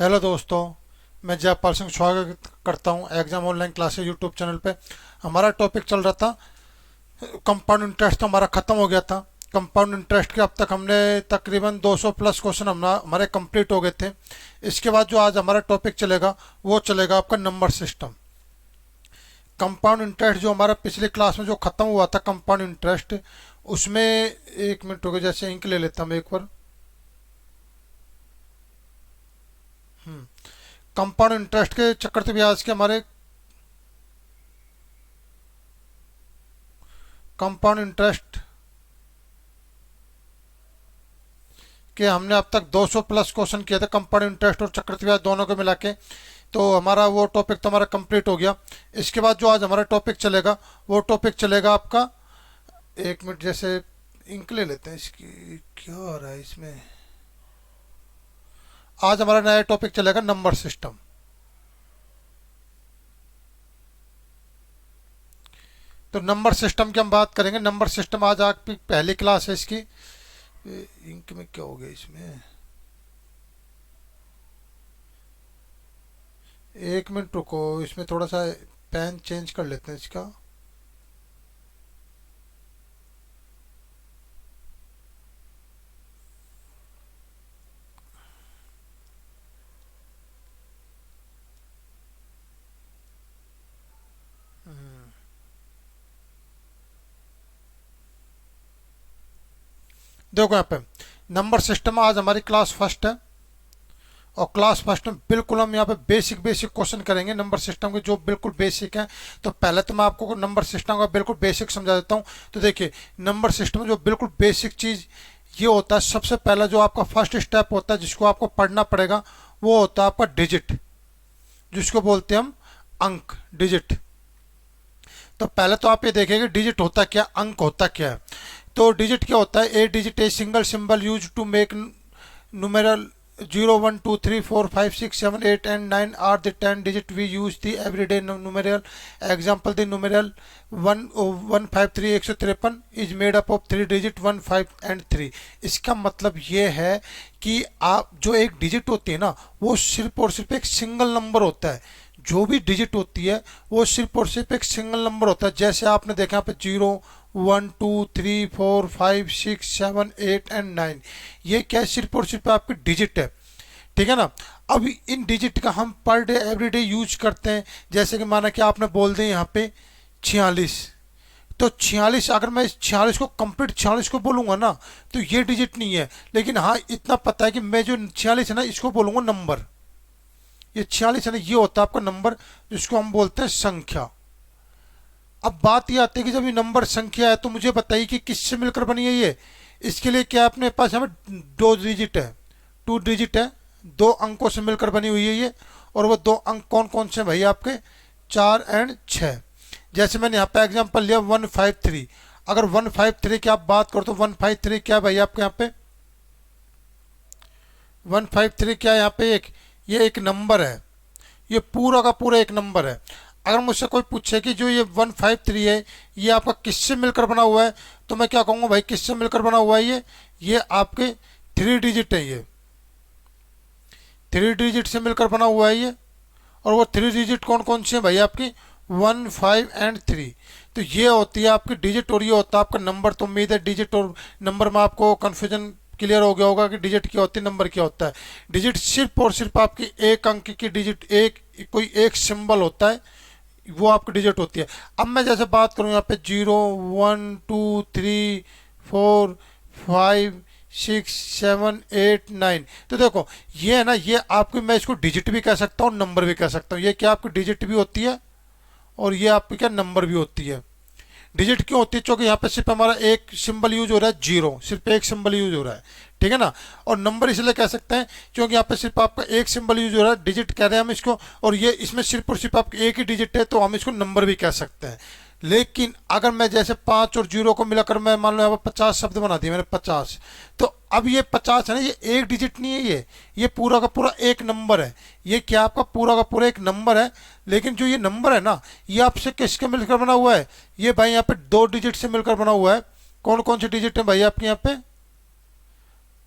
Hello दोस्तों, मैं जयपाल सिंह स्वागत करता हूं exam online classes YouTube channel पे। हमारा टॉपिक चल रहा था कंपाउंड इंटरेस्ट। हमारा ख़त्म हो गया था कंपाउंड इंटरेस्ट के। अब तक हमने तकरीबन 200 प्लस क्वेश्चन हमारे कंप्लीट हो गए थे। इसके बाद जो आज हमारा टॉपिक चलेगा वो चलेगा आपका नंबर सिस्टम। कंपाउंड इंटरेस्ट जो हमारा पिछले क्लास में जो ख़त्म हुआ था कंपाउंड इंटरेस्ट, उसमें एक मिनट हो गया, जैसे इंक ले लेता हूँ एक बार। कंपाउंड इंटरेस्ट के चक्कर से भी आज के हमारे कंपाउंड इंटरेस्ट के हमने अब तक 200 प्लस क्वेश्चन किए थे कंपाउंड इंटरेस्ट और चक्रवृद्धि ब्याज दोनों को मिला के। तो हमारा वो टॉपिक तो हमारा कंप्लीट हो गया। इसके बाद जो आज हमारा टॉपिक चलेगा वो टॉपिक चलेगा आपका, एक मिनट, जैसे इंक ले लेते हैं। इसकी क्या हो रहा है इसमें। आज हमारा नया टॉपिक चलेगा नंबर सिस्टम। तो नंबर सिस्टम की हम बात करेंगे। नंबर सिस्टम आज आपकी पहली क्लास है इसकी। इंक में क्या हो गया इसमें, एक मिनट रुको, इसमें थोड़ा सा पेन चेंज कर लेते हैं इसका। देखो यहाँ पे नंबर सिस्टम आज हमारी क्लास फर्स्ट है। और क्लास फर्स्ट में बिल्कुल हम यहाँ पे बेसिक बेसिक क्वेश्चन करेंगे नंबर सिस्टम के, जो बिल्कुल बेसिक है। तो पहले तो मैं आपको नंबर सिस्टम का बिल्कुल बेसिक समझा देता हूँ। तो देखिए, नंबर सिस्टम में जो बिल्कुल बेसिक चीज़ ये होता है, सबसे पहला जो आपका फर्स्ट स्टेप होता है जिसको आपको पढ़ना पड़ेगा, वो होता है आपका डिजिट, जिसको बोलते हैं हम अंक, डिजिट। तो पहले तो आप ये देखेंगे डिजिट होता क्या, अंक होता क्या है। तो डिजिट क्या होता है, a digit a single symbol used to make numeral 0 1 2 3 4 5 6 7 8 and 9 are the 10 digit we use the everyday numeral. Example, the numeral 1 153 153 is made up of 3 digit 1 5 and 3। इसका मतलब ये है कि आप जो एक डिजिट होती है ना, वो सिर्फ और सिर्फ एक सिंगल नंबर होता है। जो भी डिजिट होती है वो सिर्फ और सिर्फ एक सिंगल नंबर होता है। जैसे आपने देखा यहाँ पे 0 1 2 3 4 5 6 7 8 and 9, ये क्या है, सिर्फ और सिर्फ आपकी डिजिट है। ठीक है ना। अब इन डिजिट का हम per day every day use करते हैं। जैसे कि माना कि आपने बोल दें यहाँ पे 46, तो 46, अगर मैं इस 46 को कंप्लीट 46 को बोलूंगा ना, तो ये डिजिट नहीं है। लेकिन हाँ, इतना पता है कि मैं जो 46 है ना, इसको बोलूंगा नंबर। ये 46 है ना, ये होता है आपका नंबर, जिसको हम बोलते हैं संख्या। अब बात ये आती है कि जब ये नंबर संख्या है तो मुझे बताइए कि किससे मिलकर बनी है ये। इसके लिए क्या अपने पास हमें दो डिजिट है, टू डिजिट है, दो अंकों से मिलकर बनी हुई है ये। और वो दो अंक कौन कौन से भाई, आपके 4 और 6। जैसे मैंने यहाँ पे एग्जांपल लिया 153। अगर 153 की आप बात करो तो 153 क्या है भाई आपके यहाँ पे, 153 क्या है यहाँ पे, ये एक नंबर है। ये पूरा का पूरा एक नंबर है। अगर मुझसे कोई पूछे कि जो ये 153 है ये आपका किससे मिलकर बना हुआ है, तो मैं क्या कहूँगा भाई, किससे मिलकर बना हुआ है ये आपके 3 डिजिट है। ये 3 डिजिट से मिलकर बना हुआ है ये। और वो 3 डिजिट कौन कौन से हैं भाई, आपकी 1 5 और 3। तो ये होती है आपकी डिजिट और ये होता है आपका नंबर। तो उम्मीद है डिजिट और नंबर में आपको कन्फ्यूजन क्लियर हो गया होगा कि डिजिट क्या होती है, नंबर क्या होता है। डिजिट सिर्फ और सिर्फ आपकी एक अंक की डिजिट, कोई एक सिंबल होता है, वो आपकी डिजिट होती है। अब मैं जैसे बात करूँ यहाँ पे 0 1 2 3 4 5 6 7 8 9, तो देखो ये है ना, ये आपकी, मैं इसको डिजिट भी कह सकता हूँ, नंबर भी कह सकता हूँ। ये क्या आपकी डिजिट भी होती है और ये आपकी क्या नंबर भी होती है। डिजिट क्यों होती है, क्योंकि यहाँ पे सिर्फ हमारा एक सिंबल यूज हो रहा है, जीरो, सिर्फ एक सिंबल यूज हो रहा है। ठीक है ना। और नंबर इसलिए कह सकते हैं क्योंकि यहाँ पे सिर्फ आपका एक सिंबल यूज हो रहा है, डिजिट कह रहे हैं हम इसको। और ये इसमें सिर्फ और सिर्फ आपका एक ही डिजिट है, तो हम इसको नंबर भी कह सकते हैं। लेकिन अगर मैं जैसे 5 और 0 को मिलाकर मैं मान लो यहाँ पर 50 शब्द बना दिए मैंने, 50, तो अब ये 50 है ना, ये एक डिजिट नहीं है, ये पूरा का पूरा एक नंबर है। ये क्या आपका पूरा का पूरा एक नंबर है। लेकिन जो ये नंबर है ना, ये आपसे किसके मिलकर बना हुआ है, ये भाई यहाँ पे 2 डिजिट से मिलकर बना हुआ है। कौन कौन से डिजिट है भाई आपके यहाँ पे,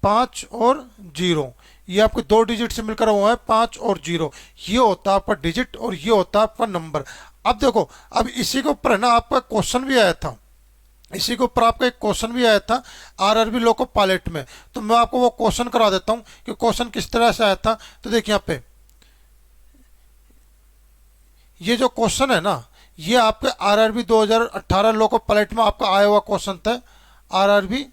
5 और 0, ये आपके दो डिजिट से मिलकर हुआ है 5 और 0। ये होता है आपका डिजिट और ये होता है आपका नंबर। अब देखो, अब इसी के ऊपर है ना आपका क्वेश्चन भी आया था, इसी के ऊपर आपका एक क्वेश्चन भी आया था आरआरबी लोको पायलट में। तो मैं आपको वो क्वेश्चन करा देता हूँ कि क्वेश्चन किस तरह से आया था। तो देखिए यहाँ पे ये जो क्वेश्चन है ना, ये आपके आरआरबी 2018 लोको पायलट में आपका आया हुआ क्वेश्चन था। आरआरबी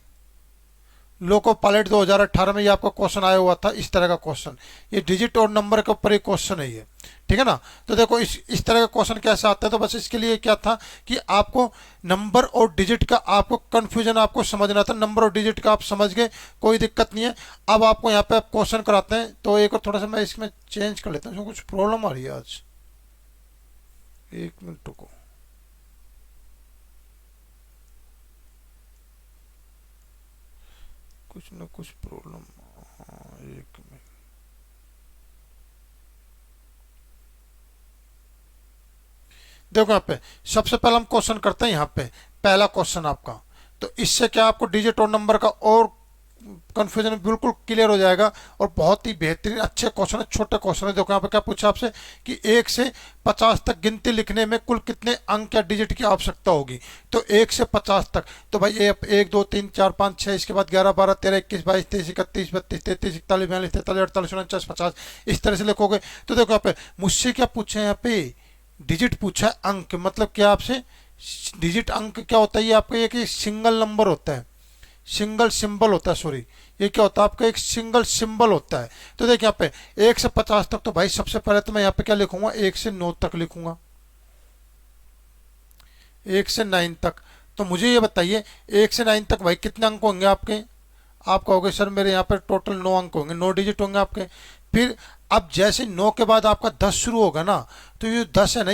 लोको पायलट 2018 में ये आपका क्वेश्चन आया हुआ था, इस तरह का क्वेश्चन। ये डिजिट और नंबर के ऊपर एक क्वेश्चन है ये, ठीक है ना। तो देखो इस तरह का क्वेश्चन कैसे आता है। तो बस इसके लिए क्या था कि आपको नंबर और डिजिट का आपको कंफ्यूजन आपको समझना था। नंबर और डिजिट का आप समझ गए, कोई दिक्कत नहीं है। अब आपको यहाँ पे आप क्वेश्चन कराते हैं। तो एक और थोड़ा सा मैं इसमें चेंज कर लेता हूँ, कुछ प्रॉब्लम आ रही है आज। एक मिनट रुको। कुछ ना कुछ प्रॉब्लम। हाँ, एक मिनट। देखो यहाँ पे सबसे पहले हम क्वेश्चन करते हैं। यहाँ पे पहला क्वेश्चन आपका, तो इससे क्या आपको डिजिट और नंबर का और कंफ्यूजन बिल्कुल क्लियर हो जाएगा। और बहुत ही बेहतरीन अच्छे क्वेश्चन है, छोटे क्वेश्चन है। देखो यहाँ पे क्या पूछा आपसे कि 1 से 50 तक गिनती लिखने में कुल कितने अंक या डिजिट की आवश्यकता होगी। तो 1 से 50 तक, तो भाई 1 2 3 4 5 6, इसके बाद 11 12 13 21 22 23 31 32 33 41 42 43 48 49 50, इस तरह से लिखोगे। तो देखो यहाँ पे मुझसे क्या पूछा है, यहाँ पे डिजिट पूछा है, अंक मतलब क्या आपसे। डिजिट अंक क्या होता है, ये आपका एक सिंगल नंबर होता है, सिंगल सिंबल होता है, सॉरी ये क्या होता है आपका एक सिंगल सिंबल होता है। तो देखिए यहाँ पे 1 से 50 तक, तो भाई सबसे पहले तो मैं यहाँ पे क्या लिखूंगा, 1 से 9 तक लिखूंगा, 1 से 9 तक। तो मुझे ये बताइए 1 से 9 तक भाई कितने अंक होंगे आपके। आप कहोगे सर मेरे यहाँ पे टोटल 9 अंक होंगे, 9 डिजिट होंगे आपके। फिर अब जैसे 9 के बाद आपका 10 शुरू होगा ना, तो ये 10 है ना,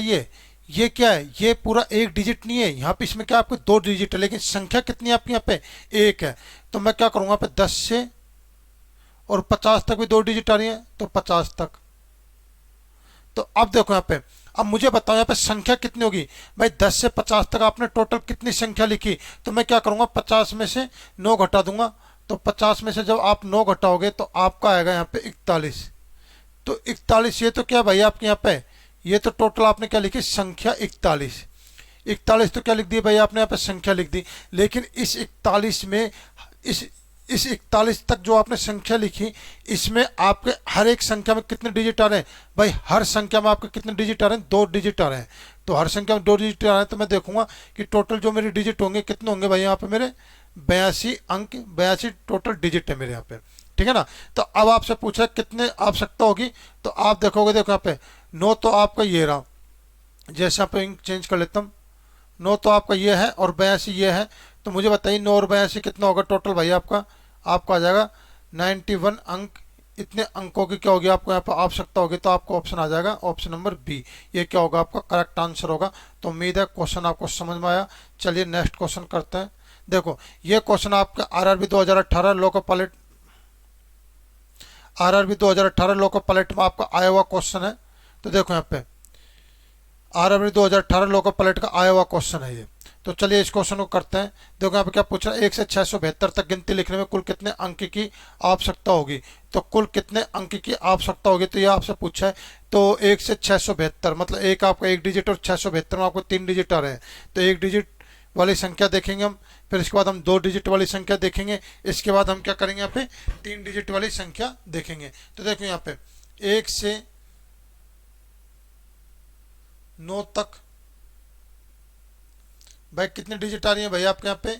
ये क्या है, ये पूरा एक डिजिट नहीं है यहाँ पे, इसमें क्या आपके 2 डिजिट है, लेकिन संख्या कितनी है आपकी यहाँ पे, 1 है। तो मैं क्या करूँगा पे 10 से और 50 तक भी 2 डिजिट आ रही है, तो 50 तक। तो अब देखो यहाँ पे, अब मुझे बताओ यहाँ पे संख्या कितनी होगी। भाई 10 से 50 तक आपने टोटल कितनी संख्या लिखी। तो मैं क्या करूँगा 50 में से 9 घटा दूंगा। तो 50 में से जब आप 9 घटाओगे तो आपका आएगा यहाँ पे 41। तो 41 ये तो क्या भाई आपके यहाँ पे, ये तो टोटल आपने क्या लिखी, संख्या 41। 41 तो क्या लिख दी भाई आपने यहाँ पे, संख्या लिख दी। लेकिन इस 41 में इस 41 तक जो आपने संख्या लिखी, इसमें आपके हर एक संख्या में कितने डिजिट आ रहे हैं भाई, हर संख्या में आपके कितने डिजिट आ रहे हैं, 2 डिजिट आ रहे हैं। तो हर संख्या में 2 डिजिट आ रहे हैं। तो मैं देखूंगा कि टोटल जो मेरे डिजिट होंगे कितने होंगे भाई, यहाँ पे मेरे 82 अंक, 82 टोटल डिजिट है मेरे यहाँ पे, ठीक है ना। तो अब आपसे पूछा कितने आवश्यकता होगी। तो आप देखोगे, देखो यहाँ पे 9 तो आपका ये रहा, जैसे यहाँ पे इंक चेंज कर लेता हूँ, 9 तो आपका ये है और 82 ये है। तो मुझे बताइए 9 और 82 कितना होगा टोटल भाई आपका आ जाएगा 91 अंक। इतने अंकों की क्या होगी आपको यहाँ पर आवश्यकता होगी। तो आपको ऑप्शन आ जाएगा, ऑप्शन नंबर बी, ये क्या होगा आपका करेक्ट आंसर होगा। तो उम्मीद है क्वेश्चन आपको समझ में आया। चलिए नेक्स्ट क्वेश्चन करते हैं। देखो ये क्वेश्चन आपका RRB 2018 loco pilot, RRB 2018 loco pilot में आपका आया हुआ क्वेश्चन है। तो देखो यहाँ पे आरआरबी 2018 लोको पायलट का आया हुआ क्वेश्चन है ये। तो चलिए इस क्वेश्चन को करते हैं। देखो यहाँ पे क्या पूछ रहा है, 1 से 672 तक गिनती लिखने में कुल कितने अंक की आवश्यकता होगी। तो कुल कितने अंक की आवश्यकता होगी, तो ये आपसे पूछा है। तो 1 से 672 मतलब एक आपका एक डिजिट और 672 में आपको 3 डिजिट आ रहे हैं। तो एक डिजिट वाली संख्या देखेंगे हम, फिर इसके बाद हम 2 डिजिट वाली संख्या देखेंगे, इसके बाद हम क्या करेंगे यहाँ पे 3 डिजिट वाली संख्या देखेंगे। तो देखो यहाँ पे 1 से 9 तक भाई कितने डिजिट आ रही है भाई आपके यहाँ पे,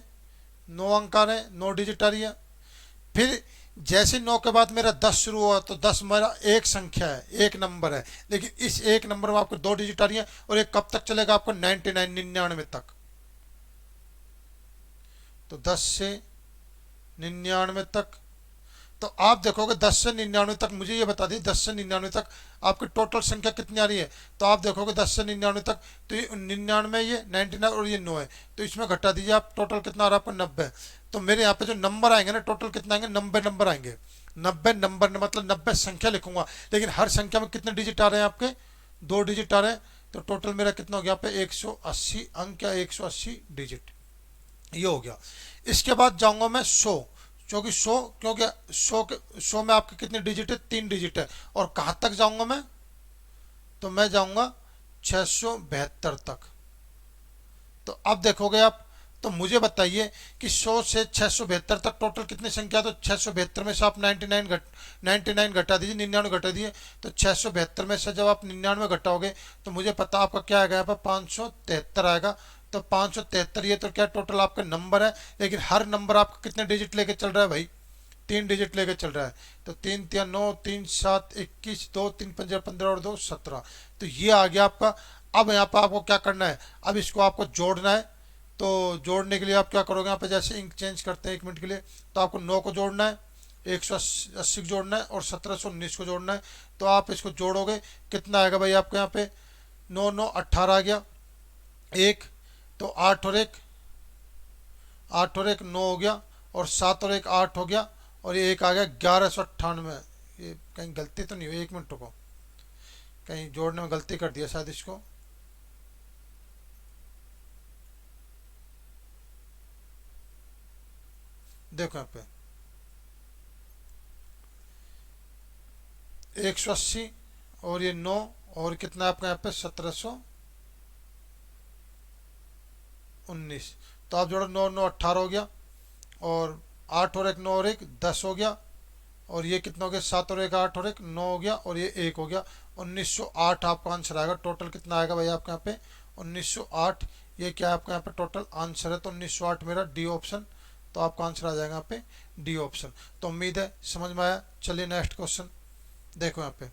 9 अंक आ रहे हैं, 9 डिजिट आ रही है। फिर जैसे 9 के बाद मेरा 10 शुरू हुआ, तो 10 मेरा एक संख्या है, एक नंबर है, लेकिन इस एक नंबर में आपको 2 डिजिट आ रही है। और ये कब तक चलेगा आपको 99 तक। तो 10 से 99 तक। तो आप देखोगे 10 से 99 तक, मुझे ये बता दी 10 से 99 तक आपकी टोटल संख्या कितनी आ रही है। तो आप देखोगे 10 से 99 तक, तो ये 99 ये 99 और ये 9 है, तो इसमें घटा दीजिए आप, टोटल कितना आ रहा है आपको 90। तो मेरे यहाँ पे जो नंबर आएंगे ना, टोटल कितना आएंगे, 90 नंबर आएंगे। 90 नंबर मतलब 90 संख्या लिखूंगा, लेकिन हर संख्या में कितने डिजिट आ रहे हैं आपके, 2 डिजिट आ रहे हैं। तो टोटल मेरा कितना हो गया यहाँ पे 180 अंक या 180 डिजिट, ये हो गया। इसके बाद जाऊंगा मैं 100 क्योंकि सौ, क्योंकि सौ में आपके कितने डिजिट है, 3 डिजिट है। और कहाँ तक जाऊंगा मैं, तो मैं जाऊंगा 672 तक। तो अब देखोगे आप, तो मुझे बताइए कि 100 से 672 तक टोटल कितनी संख्या, तो 672 में से आप 99 घटा दीजिए, 99 घटा दीजिए। तो 672 में से जब आप 99 घटाओगे तो मुझे पता आपका क्या आएगा, यहाँ पर 573 आएगा। तो 573, ये तो क्या टोटल आपका नंबर है, लेकिन हर नंबर आपका कितने डिजिट लेके चल रहा है भाई, 3 डिजिट लेके चल रहा है। तो 3 3 9, 3 7 21, 2 3 5 15 और 2 17। तो ये आ गया आपका। अब यहाँ पर आपको क्या करना है, अब इसको आपको जोड़ना है। तो जोड़ने के लिए आप क्या करोगे, यहाँ पे जैसे इंक चेंज करते हैं 1 मिनट के लिए, तो आपको 9 को जोड़ना है, 180 को जोड़ना है और 1719 को जोड़ना है। तो आप इसको जोड़ोगे, कितना आएगा भाई आपको यहाँ पे, 9 9 18 आ गया, एक, तो 8 और 1 9 हो गया, और 7 और 1 8 हो गया, और ये एक आ गया 1198। ये कहीं गलती तो नहीं हुई, 1 मिनट रुको, कहीं जोड़ने में गलती कर दिया शायद इसको। देखो यहाँ पे 180 और ये 9, और कितना आपका यहाँ पे 1719। तो आप जोड़ो, 9 9 18 हो गया, और 8 और 1 9 और 1 10 हो गया, और ये कितना हो गया, 7 और 1 8 और 1 9 हो गया, और ये 1 हो गया, 1908 आपका आंसर आएगा। टोटल कितना आएगा भाई आपके यहाँ पे, 1908। ये क्या है आपका यहाँ पे टोटल आंसर है, तो 1908 मेरा डी ऑप्शन। तो आपका आंसर आ जाएगा यहाँ पे डी ऑप्शन। तो उम्मीद है समझ में आया। चलिए नेक्स्ट क्वेश्चन देखो यहाँ पे,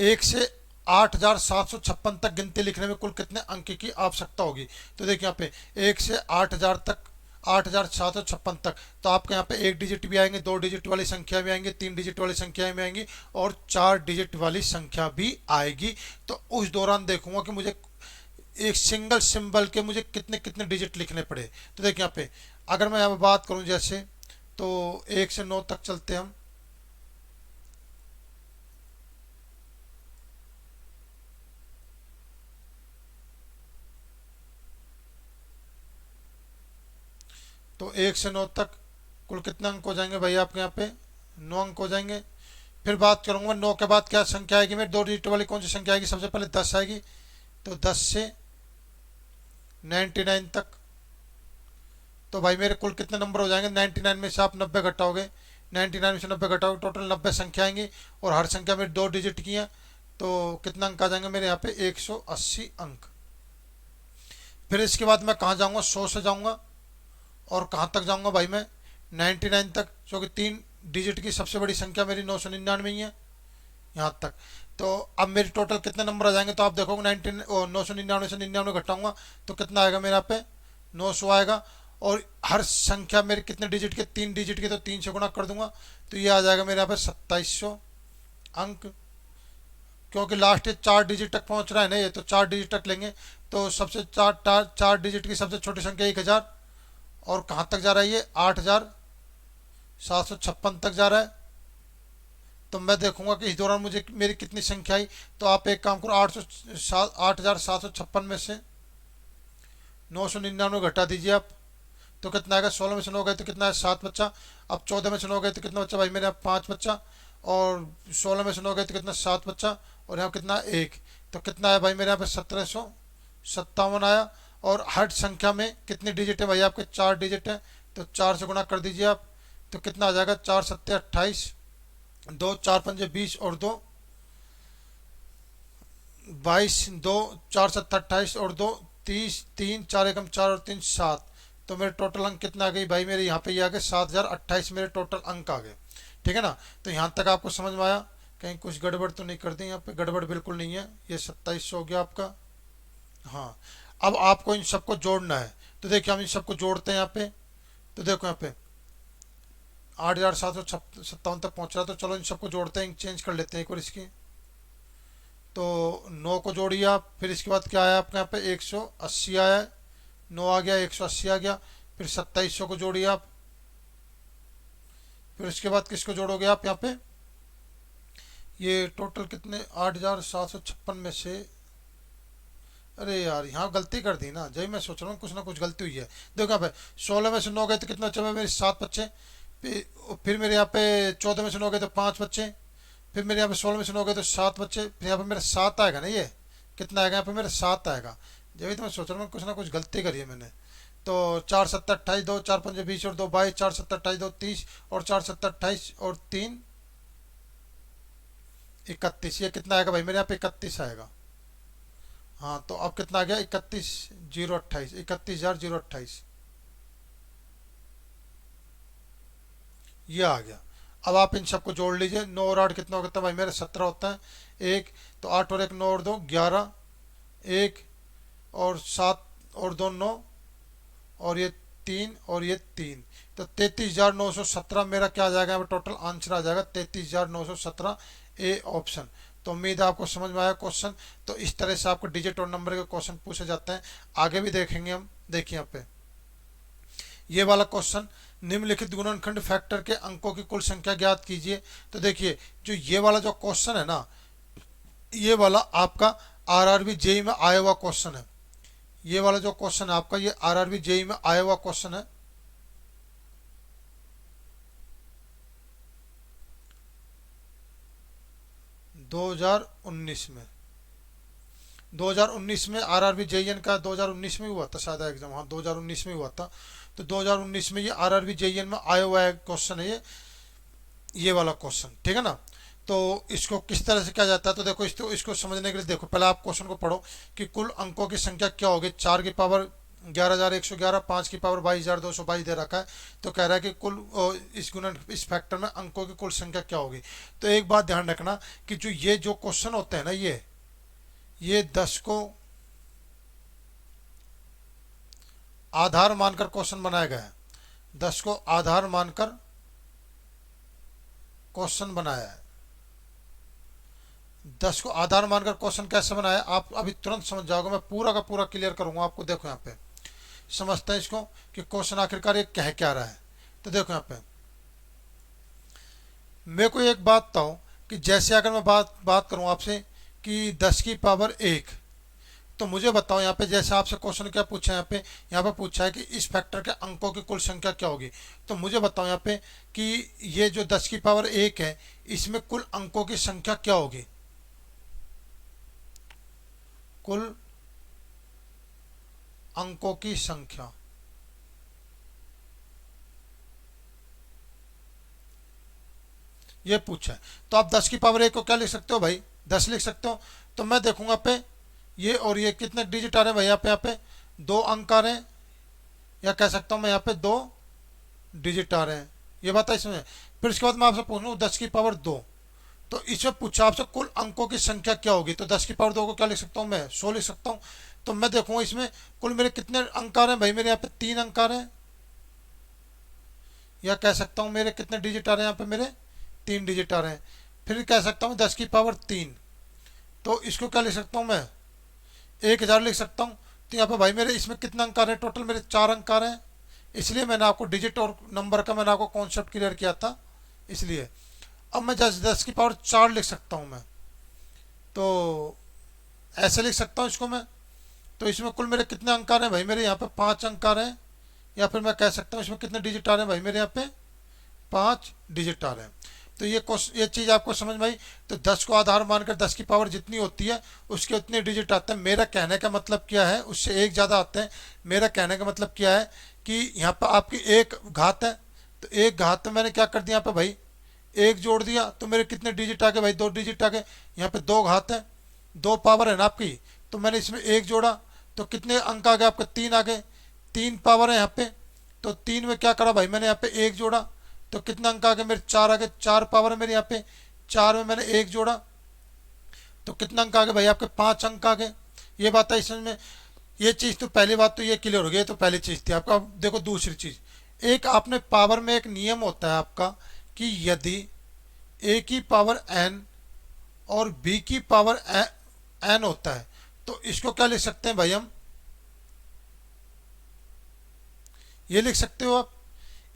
1 से 8756 तक गिनती लिखने में कुल कितने अंक की आवश्यकता होगी। तो देखिए यहाँ पे 1 से 8000 तक, 8756 तक, तो आपके यहाँ पे 1 डिजिट भी आएंगे, 2 डिजिट वाली संख्या भी आएंगी, 3 डिजिट वाली संख्या भी आएंगी, और 4 डिजिट वाली संख्या भी आएगी। तो उस दौरान देखूंगा कि मुझे एक सिंगल सिंबल के मुझे कितने कितने डिजिट लिखने पड़े। तो देखिए यहाँ पे अगर मैं यहाँ बात करूँ जैसे, तो 1 से 9 तक चलते हम। तो 1 से 9 तक कुल कितने अंक हो जाएंगे भाई आपके यहाँ पे, 9 अंक हो जाएंगे। फिर बात करूंगा 9 के बाद क्या संख्या आएगी मेरी, 2 डिजिट वाली कौन सी संख्या आएगी, सबसे पहले 10 आएगी। तो 10 से 99 तक, तो भाई मेरे कुल कितने नंबर हो जाएंगे, 99 में से आप 90 घटाओगे, 99 में से 90 घटाओगे, टोटल 90 संख्या आएंगी, और हर संख्या मेरी 2 डिजिट की है। तो कितना अंक आ जाएंगे मेरे यहाँ पे, 180 अंक। फिर इसके बाद मैं कहाँ जाऊँगा, 100 से जाऊँगा, और कहाँ तक जाऊँगा भाई मैं, 99 तक, क्योंकि 3 डिजिट की सबसे बड़ी संख्या मेरी 999 ही है, यहाँ तक। तो अब मेरी टोटल कितने नंबर आ जाएंगे, तो आप देखोगे 999 से 99 घटाऊंगा, तो कितना आएगा मेरे यहाँ पे, 900 आएगा। और हर संख्या मेरे कितने डिजिट के, 3 डिजिट के, तो 3 से गुणा कर दूंगा, तो ये आ जाएगा मेरे यहाँ पे 2700 अंक। क्योंकि लास्ट 4 डिजिट तक पहुंच रहा है ना ये, तो 4 डिजिट तक लेंगे। तो सबसे 4 डिजिट की सबसे छोटी संख्या 1000, और कहाँ तक जा रहा है ये, 8756 तक जा रहा है। तो मैं देखूंगा कि इस दौरान मुझे मेरी कितनी संख्या आई। तो आप एक काम करो, 8756 में से 999 घटा दीजिए आप, तो कितना आएगा, 16 में से 9 गए तो कितना है, 7 बच्चा। अब 14 में से 9 गए तो कितना बच्चा भाई मेरे यहाँ, 5 बच्चा। और 16 में से 9 गए तो कितना, 7 बच्चा, और यहाँ कितना, 1। तो कितना है भाई मेरे यहाँ पे, 1757 आया। और हर संख्या में कितनी डिजिट है भाई आपके, 4 डिजिट है। तो 4 से गुणा कर दीजिए आप, तो कितना आ जाएगा, 4 सत्ते 28, 2 4 पंजे 20, और 2 22, 2 4 सत्ते 28, और 2 30, 3 4 एकम 4 और 3 7। तो मेरे टोटल अंक कितना आ गई भाई मेरे यहाँ पे, ये आ गए 7028 मेरे टोटल अंक आ गए। ठीक है ना। तो यहाँ तक आपको समझ में आया, कहीं कुछ गड़बड़ तो नहीं कर दी, यहाँ पे गड़बड़ बिल्कुल नहीं है। ये 2700 हो गया आपका। हाँ, अब आपको इन सबको जोड़ना है। तो देखिए हम इन सबको जोड़ते हैं यहाँ पे। तो देखो यहाँ पे 8757 तक पहुँच रहा है। तो चलो इन सबको जोड़ते हैं, चेंज कर लेते हैं एक बार इसकी। तो 9 को जोड़िए आप, फिर इसके बाद क्या आया आपके यहाँ पे, 180 आया है, 9 आ गया, 180 आ गया। फिर 2700 को जोड़िए आप, फिर उसके बाद किसको जोड़ोगे आप यहाँ पे, ये टोटल कितने, 8756 में से अरे यार यहाँ गलती कर दी ना, जब मैं सोच रहा हूँ कुछ ना कुछ गलती हुई है। देखो यहाँ पे 16 में से 9 गए तो कितना बचा, मेरे 7 बच्चे। फिर मेरे यहाँ पे 14 में से 9 गए तो 5 बच्चे। फिर मेरे यहाँ पे 16 में से 9 गए तो 7 बच्चे। फिर यहाँ पे मेरा 7 आएगा ना, ये कितना आएगा यहाँ पे मेरा 7 आएगा। जब भी तो मैं सोच रहा हूँ कुछ ना कुछ गलती करी है मैंने। तो 4 7 28 2 4 5 20 और 2 22, 4 7 28 2 30 और 4 7 28 और 3 31। ये कितना आएगा भाई मेरे यहाँ पे 31 आएगा। हाँ तो अब कितना आ गया, 31 0 28, 31,028 ये आ गया। अब आप इन सबको जोड़ लीजिए, 9 और 8 कितना होता है भाई मेरे 17 होता है। एक तो 8 और 1 9 और 2 11, एक और 7 और 2 9 और ये 3 और ये 3, तो 33,917 मेरा क्या आ जाएगा यहाँ पे, टोटल आंसर आ जाएगा 33,917, ए ऑप्शन। तो उम्मीद है आपको समझ में आया क्वेश्चन। तो इस तरह से आपको डिजिट और नंबर के क्वेश्चन पूछे जाते हैं, आगे भी देखेंगे हम। देखिए यहाँ पे ये वाला क्वेश्चन, निम्नलिखित गुणनखंड फैक्टर के अंकों की कुल संख्या ज्ञात कीजिए। तो देखिए जो ये वाला जो क्वेश्चन है ना, ये वाला आपका आरआरबी जेई में आया हुआ क्वेश्चन है। ये वाला जो क्वेश्चन है आपका, ये आरआरबी जेई में आया हुआ क्वेश्चन है। दो हजार उन्नीस में 2019 में आरआरबी जेईएन का 2019 में हुआ था शायद एग्जाम। हाँ 2019 में हुआ था। तो 2019 में ये आरआरबी जेईएन में आया हुआ है क्वेश्चन है ये वाला क्वेश्चन, ठीक है ना। तो इसको किस तरह से किया जाता है, तो देखो इसको समझने के लिए देखो पहले आप क्वेश्चन को पढ़ो कि कुल अंकों की संख्या क्या होगी। 4 की पावर 11,111, 5 की पावर 22,222 दे रखा है। तो कह रहा है कि कुल इस फैक्टर में अंकों की कुल संख्या क्या होगी। तो एक बात ध्यान रखना कि जो ये जो क्वेश्चन होते हैं ना, ये 10 को आधार मानकर क्वेश्चन बनाया गया है। 10 को आधार मानकर क्वेश्चन बनाया है। 10 को आधार मानकर क्वेश्चन कैसे बनाया आप अभी तुरंत समझ जाओगे। मैं पूरा का पूरा क्लियर करूंगा आपको। देखो यहाँ पे समझते हैं इसको कि क्वेश्चन आखिरकार ये कह क्या रहा है। तो देखो यहाँ पे मेरे को एक बात बताओ कि जैसे अगर मैं बात करूं आपसे कि 10 की पावर 1, तो मुझे बताओ यहाँ पे जैसे आपसे क्वेश्चन क्या पूछा है, यहाँ पे पूछा है कि इस फैक्टर के अंकों की कुल संख्या क्या होगी। तो मुझे बताओ यहाँ पे कि ये जो 10 की पावर 1 है, इसमें कुल अंकों की संख्या क्या होगी। कुल अंकों की संख्या, ये पूछा है। तो आप 10 की पावर 1 को क्या लिख सकते हो भाई, 10 लिख सकते हो। तो मैं देखूंगा पे ये और ये कितने डिजिट आ रहे हैं भाई, यहाँ पे 2 अंक आ रहे हैं, या कह सकता हूं मैं यहाँ पे 2 डिजिट आ रहे हैं, ये बात है इसमें। फिर इसके बाद मैं आपसे पूछ लूँ 10 की पावर 2, तो इसमें पूछा आपसे कुल अंकों की संख्या क्या होगी। तो 10 की पावर 2 को क्या लिख सकता हूँ मैं, 100 लिख सकता हूँ। तो मैं देखूंगा इसमें कुल मेरे कितने अंक आ रहे हैं भाई, मेरे यहाँ पे 3 अंक आ रहे हैं, या कह सकता हूँ मेरे कितने डिजिट आ रहे हैं यहाँ पे, मेरे 3 डिजिट आ रहे हैं। फिर कह सकता हूँ 10 की पावर 3, तो इसको क्या लिख सकता हूँ मैं, 1000 लिख सकता हूँ। तो यहाँ पे भाई मेरे इसमें कितने अंक आ रहे हैं, टोटल मेरे 4 अंक आ रहे हैं। इसलिए मैंने आपको डिजिट और नंबर का मैंने आपको कॉन्सेप्ट क्लियर किया था, इसलिए। अब मैं 10 की पावर 4 लिख सकता हूँ मैं, तो ऐसे लिख सकता हूँ इसको मैं। तो इसमें कुल मेरे कितने अंक आ रहे हैं भाई, मेरे यहाँ पे 5 अंक आ रहे हैं। या फिर मैं कह सकता हूँ इसमें कितने डिजिट आ रहे हैं भाई, मेरे यहाँ पे 5 डिजिट आ रहे हैं। तो ये चीज़ आपको समझ में आई। तो 10 को आधार मानकर 10 की पावर जितनी होती है उसके उतने डिजिट आते हैं। मेरा कहने का मतलब क्या है, उससे एक ज़्यादा आते हैं। मेरा कहने का मतलब क्या है कि यहाँ पर आपकी एक घात है, तो एक घात में मैंने क्या कर दिया यहाँ पे भाई, एक जोड़ दिया, तो मेरे कितने डिजिट आ गए भाई, 2 डिजिट आ गए। यहाँ पे 2 घात है, 2 पावर है ना आपकी, तो मैंने इसमें एक जोड़ा, तो कितने अंक आ गए आपके, 3 आ गए। 3 पावर है यहाँ पे, तो 3 में क्या करा भाई, मैंने यहाँ पे एक जोड़ा, तो कितने अंक आ गए मेरे, 4 आ गए। 4 पावर है मेरे यहाँ पे, 4 में मैंने एक जोड़ा, तो कितने अंक आ गए भाई आपके, 5 अंक आ गए। ये बात है इसमें। ये चीज़ तो पहली बात तो ये क्लियर हो गई, तो पहली चीज़ थी आपका। अब देखो दूसरी चीज़, एक आपने पावर में एक नियम होता है आपका कि यदि ए की पावर एन और बी की पावर एन होता है, तो इसको क्या लिख सकते हैं भाई हम, ये लिख सकते हो आप,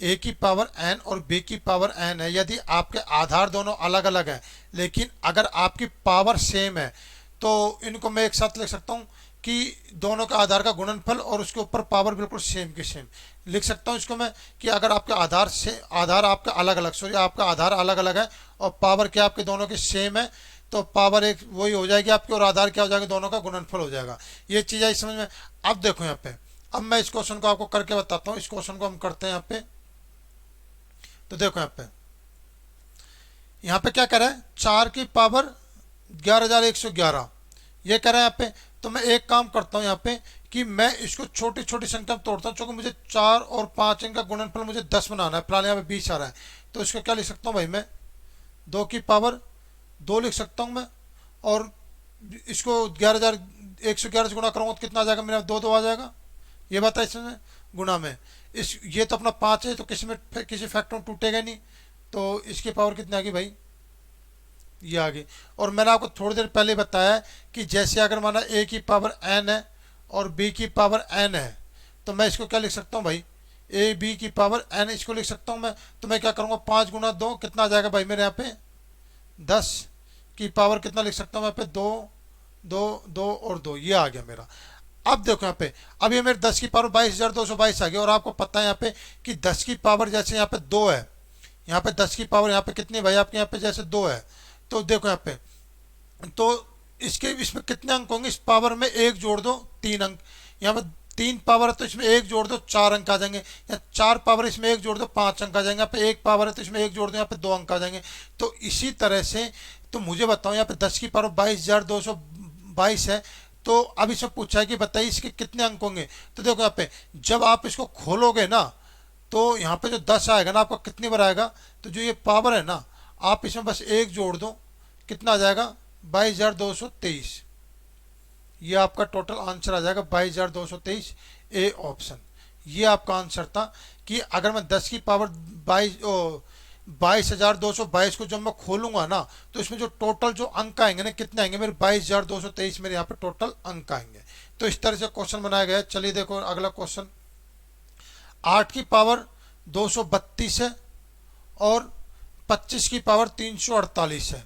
ए की पावर एन और बी की पावर एन है यदि आपके आधार दोनों अलग अलग हैं, लेकिन अगर आपकी पावर सेम है तो इनको मैं एक साथ लिख सकता हूँ कि दोनों का आधार का गुणनफल और उसके ऊपर पावर बिल्कुल सेम के सेम। लिख सकता हूँ इसको मैं कि अगर आपके आधार से आधार आपका अलग अलग, सॉरी आपका आधार अलग अलग है और पावर क्या आपके दोनों की सेम है, तो पावर एक वही हो जाएगी आपकी और आधार क्या हो जाएगा, दोनों का गुणनफल हो जाएगा। ये चीज़ आई समझ में। अब देखो यहाँ पे, अब मैं इस क्वेश्चन को आपको करके बताता हूँ। इस क्वेश्चन को हम करते हैं यहाँ पे। तो देखो यहाँ पे क्या कह रहा है, 4 की पावर 11,111 ये कह रहा है यहाँ पे। तो मैं एक काम करता हूँ यहाँ पे कि मैं इसको छोटी छोटी संख्या में तोड़ता हूँ, क्योंकि मुझे 4 और 5 इनका गुणनफल मुझे 10 बनाना है, फिलहाल यहाँ पे 20 आ रहा है। तो इसको क्या लिख सकता हूँ भाई, मैं 2 की पावर 2 लिख सकता हूँ मैं, और इसको 11,111 से गुणा करूँगा तो कितना आ जाएगा मेरा, 2 2 आ जाएगा। ये बात है इसमें गुणा में। इस ये तो अपना 5 है, तो किसी फैक्टर में टूटेगा नहीं। तो इसकी पावर कितनी आ गई भाई, ये आ गई। और मैंने आपको थोड़ी देर पहले बताया कि जैसे अगर माना a की पावर n है और b की पावर n है, तो मैं इसको क्या लिख सकता हूँ भाई, a b की पावर n इसको लिख सकता हूँ मैं। तो मैं क्या करूँगा, 5 गुना 2 कितना आ जाएगा भाई मेरे यहाँ पे, 10 की पावर कितना लिख सकता हूँ यहाँ पे, 2 2 2 और 2, ये आ गया मेरा। अब देखो यहाँ पे, अब ये मेरे 10 की पावर 22,222 आ गई। और आपको पता है यहाँ पे कि 10 की पावर जैसे यहाँ पे 2 है, यहाँ पे 10 की पावर यहाँ पे कितनी भाई आपके यहाँ पे जैसे 2 है। तो देखो यहाँ पे, तो इसमें कितने अंक होंगे, इस पावर में 1 जोड़ दो 3 अंक, यहाँ पे 3 पावर है तो इसमें 1 जोड़ दो 4 अंक आ जाएंगे, या 4 पावर इसमें 1 जोड़ दो 5 अंक आ जाएंगे, यहाँ पे 1 पावर है तो इसमें 1 जोड़ दो यहाँ पे 2 अंक आ जाएंगे। तो इसी तरह से, तो मुझे बताओ यहाँ पे 10 की पावर 22,222 है। तो अब इसमें पूछा है कि बताइए इसके कितने अंक होंगे। तो देखो यहाँ पे जब आप इसको खोलोगे ना, तो यहाँ पे जो 10 आएगा ना आपका कितनी बार आएगा, तो जो ये पावर है ना आप इसमें बस 1 जोड़ दो, कितना आ जाएगा 22,223। ये आपका टोटल आंसर आ जाएगा 22,223, ए ऑप्शन। ये आपका आंसर था कि अगर मैं 10 की पावर 22,222 को जब मैं खोलूंगा ना, तो इसमें जो टोटल जो अंक आएंगे ना कितने आएंगे मेरे, 22,223 मेरे यहाँ पे टोटल अंक आएंगे। तो इस तरह से क्वेश्चन बनाया गया है। चलिए देखो अगला क्वेश्चन, 8 की पावर 232 है और 25 की पावर 348 है,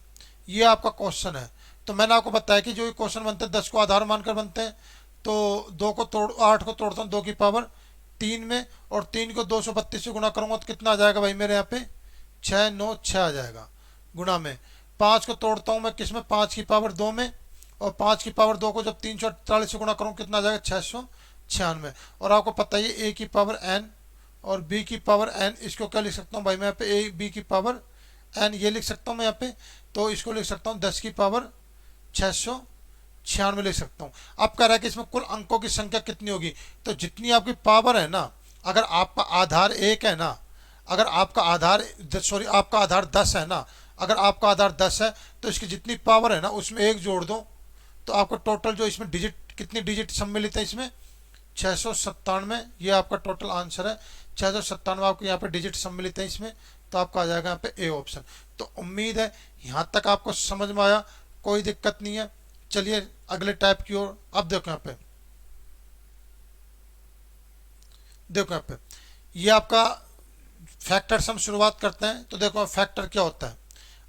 ये आपका क्वेश्चन है। तो मैंने आपको बताया कि जो ये क्वेश्चन बनते हैं 10 को आधार मानकर बनते हैं। तो 8 को तोड़ता हूँ 2 की पावर 3 में, और 3 को 232 से गुणा करूंगा तो कितना आ जाएगा भाई मेरे यहाँ पे, 6 9 6 आ जाएगा गुणा में। 5 को तोड़ता हूँ मैं किस में, 5 की पावर 2 में, और 5 की पावर 2 को जब 348 से गुणा करूँ कितना आ जाएगा, 696। और आपको पता ही ए की पावर n और b की पावर n, इसको क्या लिख सकता हूँ भाई मैं यहाँ पे, ए बी की पावर n ये लिख सकता हूँ मैं यहाँ पे। तो इसको लिख सकता हूँ 10 की पावर 696 लिख सकता हूँ। अब कह रहा है कि इसमें कुल अंकों की संख्या कितनी होगी। तो जितनी आपकी पावर है ना, अगर आपका आधार 1 है ना, अगर आपका आधार आपका आधार 10 है ना, अगर आपका आधार 10 है तो इसकी जितनी पावर है ना उसमें 1 जोड़ दो, तो आपका टोटल जो इसमें डिजिट, कितनी डिजिट सम्मिलित है इसमें, 697। ये आपका टोटल आंसर है, 697 आपको यहाँ पे डिजिट सम्मिलित है इसमें। तो आपका आ जाएगा यहाँ पे ए ऑप्शन। तो उम्मीद है यहाँ तक आपको समझ में आया, कोई दिक्कत नहीं है। चलिए अगले टाइप की ओर। अब देखो यहाँ पे, देखो यहाँ पे ये आपका फैक्टर से हम शुरुआत करते हैं। तो देखो फैक्टर क्या होता है,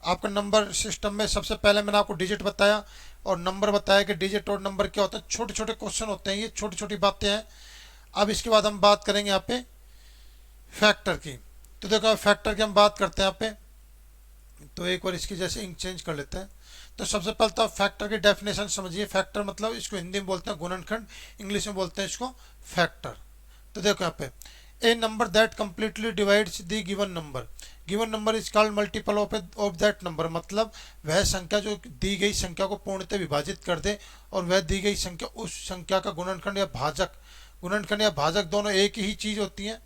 आपका नंबर सिस्टम में सबसे पहले मैंने आपको डिजिट बताया और नंबर बताया कि डिजिट और नंबर क्या होता है। छोटे छोटे क्वेश्चन होते हैं, ये छोटी छोटी बातें हैं। अब इसके बाद हम बात करेंगे यहाँ पे फैक्टर की। तो देखो फैक्टर की हम बात करते हैं यहाँ पे, तो एक बार इसकी जैसे इंक चेंज कर लेते हैं। तो सबसे पहले तो फैक्टर की डेफिनेशन समझिए। फैक्टर मतलब इसको हिंदी में बोलते हैं गुणनखंड, इंग्लिश में बोलते हैं इसको फैक्टर। तो देखो यहाँ पे, a number that completely divides the given number, given number is called multiple of that number. मतलब वह संख्या जो दी गई संख्या को पूर्णतः विभाजित कर दे और वह दी गई संख्या उस संख्या का गुणनखंड या भाजक, गुणनखंड या भाजक दोनों एक ही चीज होती हैं,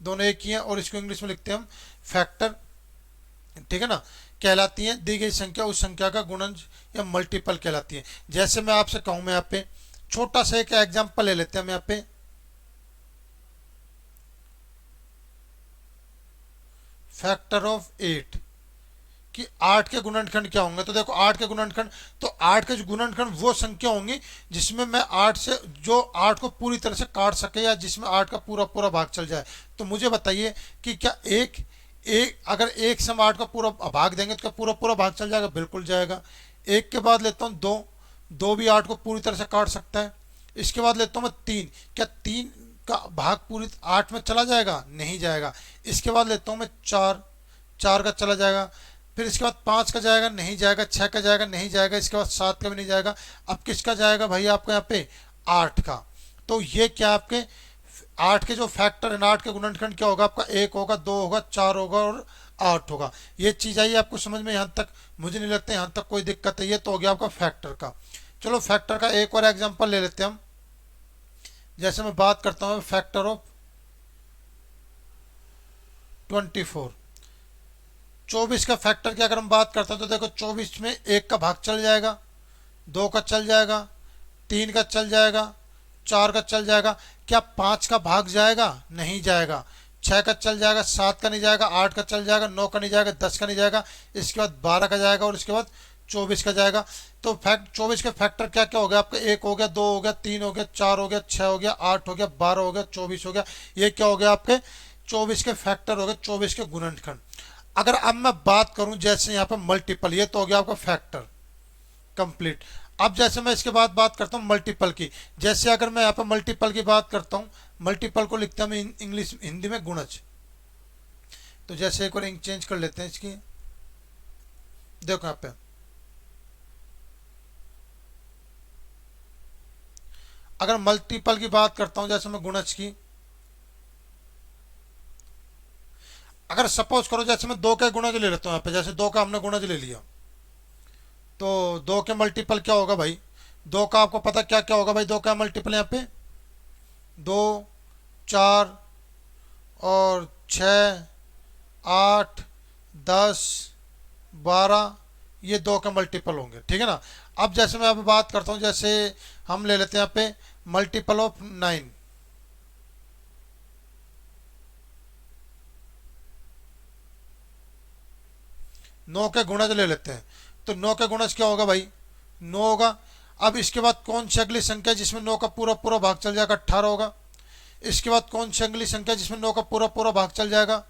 दोनों एक ही हैं। और इसको इंग्लिश में लिखते हैं हम फैक्टर, ठीक है ना, कहलाती है। दी गई संख्या उस संख्या का गुणन या मल्टीपल कहलाती है। जैसे मैं आपसे कहूं, मैं यहाँ पे छोटा सा एक एग्जांपल ले लेते हैं हम यहाँ पे, फैक्टर ऑफ 8 कि 8 के गुणनखंड क्या होंगे। तो देखो 8 के गुणनखंड, तो 8 के जो गुणनखंड वो संख्या होंगी जिसमें मैं 8 से जो 8 को पूरी तरह से काट सके या जिसमें 8 का पूरा पूरा भाग चल जाए। तो मुझे बताइए कि क्या एक अगर एक से हम 8 का पूरा भाग देंगे तो क्या पूरा पूरा भाग चल जाएगा, बिल्कुल जाएगा। एक के बाद लेता हूँ 2 भी 8 को पूरी तरह से काट सकता है। इसके बाद लेता हूँ मैं 3, क्या 3 का भाग पूरी 8 में चला जाएगा? नहीं जाएगा। इसके बाद लेता हूँ मैं 4, 4 का चला जाएगा। फिर इसके बाद 5 का जाएगा? नहीं जाएगा। 6 का जाएगा? नहीं जाएगा। इसके बाद 7 का भी नहीं जाएगा। अब किसका जाएगा भाई आपका यहाँ पे? 8 का। तो ये क्या आपके 8 के जो फैक्टर है, 8 के गुणनखंड क्या होगा आपका? 1 होगा, 2 होगा, 4 होगा और 8 होगा। ये चीज़ आई आपको समझ में यहाँ तक? मुझे नहीं लगता यहाँ तक कोई दिक्कत है। ये तो हो गया आपका फैक्टर का। चलो फैक्टर का एक और एग्जांपल ले लेते हैं हम। जैसे मैं बात करता हूँ फैक्टर ऑफ 24, 24 का फैक्टर की अगर हम बात करते हैं तो देखो 24 में 1 का भाग चल जाएगा, 2 का चल जाएगा, 3 का चल जाएगा, 4 का चल जाएगा। क्या 5 का भाग जाएगा? नहीं जाएगा। 6 का चल जाएगा, 7 का नहीं जाएगा, 8 का चल जाएगा, 9 का नहीं जाएगा, 10 का नहीं जाएगा। इसके बाद 12 का जाएगा और इसके बाद 24 का जाएगा। तो 24 के फैक्टर क्या क्या हो गया आपका? 1 हो गया, 2 हो गया, 3 हो गया, 4 हो गया, 6 हो गया, 8 हो गया, 12 हो गया, 24 हो गया। ये क्या हो गया आपके? 24 के फैक्टर हो गए, 24 के गुणनखंड। अगर अब मैं बात करूं जैसे यहाँ पे मल्टीपल, ये तो हो गया आपका फैक्टर कंप्लीट। अब जैसे मैं इसके बाद बात करता हूँ मल्टीपल की। जैसे अगर मैं यहाँ पे मल्टीपल की बात करता हूँ, मल्टीपल को लिखता हूँ इंग्लिश हिंदी में गुणज। तो जैसे एक और इंक चेंज कर लेते हैं इसकी। देखो यहाँ पे अगर मल्टीपल की बात करता हूँ, जैसे मैं गुणज की, अगर सपोज करो जैसे मैं 2 के गुणज ले लेता हूँ यहाँ पे, जैसे 2 का हमने गुणज ले लिया, तो 2 के मल्टीपल क्या होगा भाई? 2 का आपको पता क्या क्या होगा भाई? 2 का मल्टीपल यहाँ पे 2, 4 और 6, 8, 10, 12, ये 2 के मल्टीपल होंगे, ठीक है ना। अब जैसे मैं यहाँ पे बात करता हूँ, जैसे हम ले लेते हैं यहाँ पे मल्टीपल ऑफ 9, 9 के गुणज ले लेते हैं। तो 9 के गुणज क्या होगा भाई? 9 होगा। अब इसके बाद कौन सी अगली संख्या जिसमें 9 का पूरा पूरा भाग चल जाएगा? 18 होगा। इसके बाद कौन सी अगली संख्या जिसमें 9 का पूरा पूरा भाग चल जाएगा?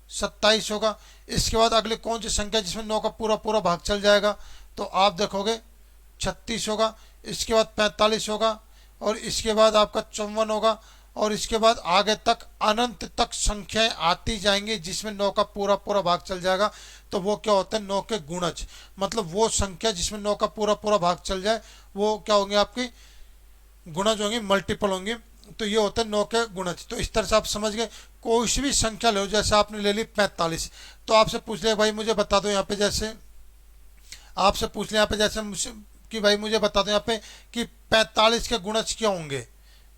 27 होगा। इसके बाद अगली कौन सी संख्या जिसमें 9 का पूरा पूरा भाग चल जाएगा? तो आप देखोगे 36 होगा। इसके बाद 45 होगा और इसके बाद आपका 54 होगा और इसके बाद आगे तक अनंत तक संख्याएं आती जाएंगी जिसमें 9 का पूरा पूरा भाग चल जाएगा। तो वो क्या होता है? 9 के गुणज। मतलब वो संख्या जिसमें 9 का पूरा पूरा भाग चल जाए वो क्या होंगे? आपकी गुणज होंगी, मल्टीपल होंगी। तो ये होता है 9 के गुणज। तो इस तरह से आप समझ गए। कोई सी भी संख्या लो, जैसे आपने ले ली 45, तो आपसे पूछ लिया भाई मुझे बता दो यहाँ पे, जैसे आपसे पूछ लिया यहाँ पे जैसे कि भाई मुझे बता दो यहाँ पे कि 45 के गुणज क्या होंगे।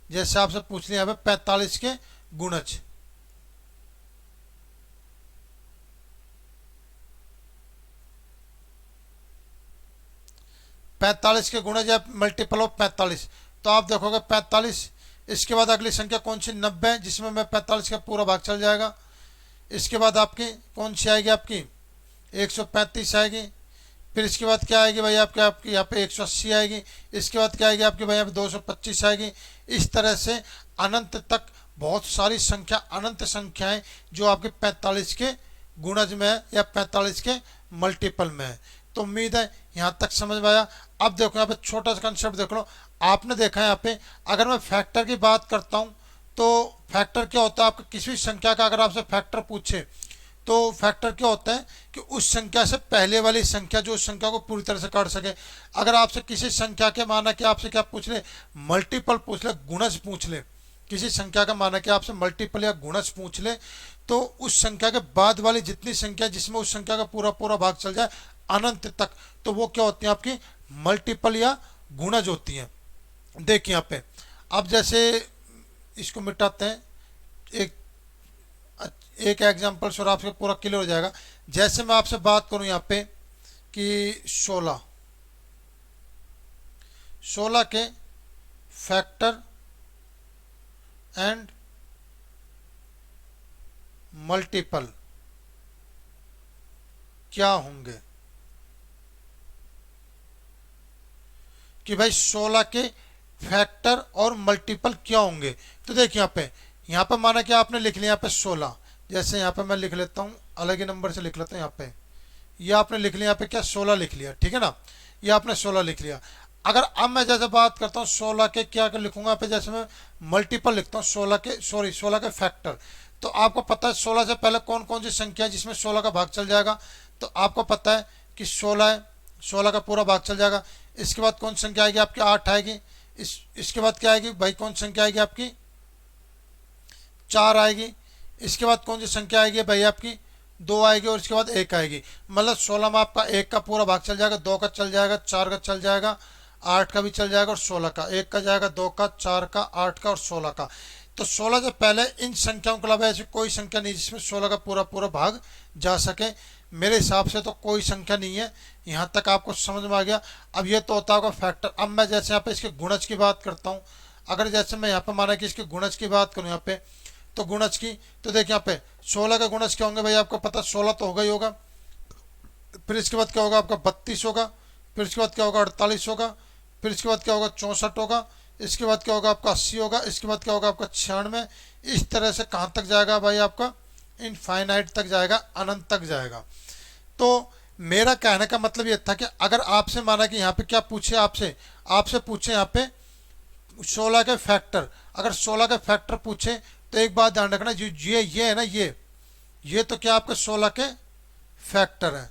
जैसे आपसे पूछ लिया यहाँ पे 45 के गुणज। पैंतालीस के गुणज या मल्टीपल ऑफ 45। तो आप देखोगे 45। इसके बाद अगली संख्या कौन सी? 90, जिसमें मैं 45 का पूरा भाग चल जाएगा। इसके बाद आपकी कौन सी आएगी? आपकी 135 आएगी। फिर इसके बाद क्या आएगी भाई? आपके आपकी यहाँ पे 180 आएगी। इसके बाद क्या आएगी आपकी भाई? यहाँ पे 225 आएगी। इस तरह से अनंत तक बहुत सारी संख्या, अनंत संख्याएं जो आपके 45 के गुणज में है या 45 के मल्टीपल में है। तो उम्मीद है यहाँ तक समझ में आया। अब देखो यहाँ पे छोटा सा कंसेप्ट देख लो। आपने देखा है यहाँ पे अगर मैं फैक्टर की बात करता हूँ तो फैक्टर क्या होता है? आपका किसी भी संख्या का अगर आपसे फैक्टर पूछे तो फैक्टर क्या होता है कि उस संख्या से पहले वाली संख्या जो उस संख्या को पूरी तरह से काट सके। अगर आपसे किसी संख्या के माना कि आपसे क्या पूछ ले? मल्टीपल पूछ ले, गुणज पूछ ले। किसी संख्या का माना कि आपसे मल्टीपल या गुणज पूछ ले, तो उस संख्या के बाद वाली जितनी संख्या जिसमें उस संख्या का पूरा पूरा भाग चल जाए अनंत तक, तो वो क्या होती है? आपकी मल्टीपल या गुणज होती हैं। देखिए यहाँ पे अब जैसे इसको मिटाते हैं, एक एक एग्जाम्पल से और आपसे पूरा क्लियर हो जाएगा। जैसे मैं आपसे बात करूं यहाँ पे कि 16 के फैक्टर एंड मल्टीपल क्या होंगे, कि भाई 16 के फैक्टर और मल्टीपल क्या होंगे। तो देखिए यहाँ पे माना कि आपने लिख लिया यहाँ पे 16। जैसे यहाँ पे मैं लिख लेता हूँ, अलग ही नंबर से लिख लेता हूँ। यहाँ पे ये आपने लिख लिया, यहाँ पे क्या 16 लिख लिया, ठीक है ना। ये आपने 16 लिख लिया। अगर अब मैं जैसे बात करता हूँ 16 के क्या लिखूंगा पे, जैसे मैं मल्टीपल लिखता हूँ 16 के, सॉरी 16 के फैक्टर, तो आपको पता है 16 से पहले कौन कौन सी संख्या है जिसमें 16 का भाग चल जाएगा। तो आपको पता है कि 16 है, 16 का पूरा भाग चल जाएगा। इसके बाद कौन सी संख्या आएगी आपकी, 8 आएगी। इसके बाद क्या आएगी भाई, कौन सी संख्या आएगी आपकी, 4 आएगी। इसके बाद कौन सी संख्या आएगी भाई आपकी, 2 आएगी। और इसके बाद 1 आएगी। मतलब 16 में आपका 1 का पूरा भाग चल जाएगा, 2 का चल जाएगा, 4 का चल जाएगा, 8 का भी चल जाएगा और 16 का। 1 का जाएगा, 2 का, 4 का, 8 का और 16 का। तो 16 से पहले इन संख्याओं के अलावा ऐसी कोई संख्या नहीं जिसमें 16 का पूरा पूरा भाग जा सके। मेरे हिसाब से तो कोई संख्या नहीं है। यहाँ तक आपको समझ में आ गया। अब ये तो होता होगा फैक्टर। अब मैं जैसे यहाँ पे इसके गुणज की बात करता हूँ। अगर जैसे मैं यहाँ पे माना कि इसके गुणज की बात करूँ यहाँ पे, तो गुणज की, तो देखिए यहाँ पे 16 का गुणज क्या होंगे भाई, आपको पता 16 तो होगा ही होगा। फिर इसके बाद क्या होगा आपका 32 होगा। फिर इसके बाद क्या होगा 48 होगा। फिर इसके बाद क्या होगा 64 होगा। इसके बाद क्या होगा आपका 80 होगा। इसके बाद क्या होगा आपका 96। इस तरह से कहाँ तक जाएगा भाई आपका, इनफाइनाइट तक जाएगा, अनंत तक जाएगा। तो मेरा कहने का मतलब ये था कि अगर आपसे माना कि यहाँ पे क्या पूछे, आपसे आपसे पूछे यहाँ पे 16 के फैक्टर, अगर 16 के फैक्टर पूछे तो एक बात ध्यान रखना, जो ये है ना, ये तो क्या आपके 16 के फैक्टर है,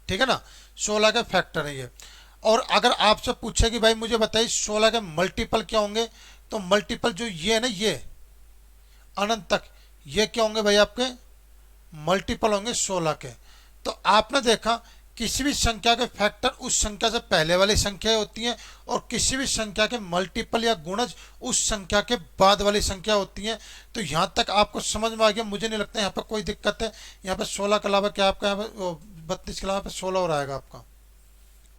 ठीक है ना, 16 के फैक्टर है ये। और अगर आपसे पूछे कि भाई मुझे बताइए 16 के मल्टीपल क्या होंगे, तो मल्टीपल जो ये है ना, ये अनंत तक, ये क्या होंगे भाई आपके मल्टीपल होंगे 16 के। तो आपने देखा किसी भी संख्या के फैक्टर उस संख्या से पहले वाली संख्या होती हैं, और किसी भी संख्या के मल्टीपल या गुणज उस संख्या के बाद वाली संख्या होती हैं। तो यहाँ तक आपको समझ में आ गया, मुझे नहीं लगता यहाँ पर कोई दिक्कत है। यहाँ पे 16 के अलावा क्या आपका, यहाँ पे 32 के अलावा पे 16 और आएगा आपका,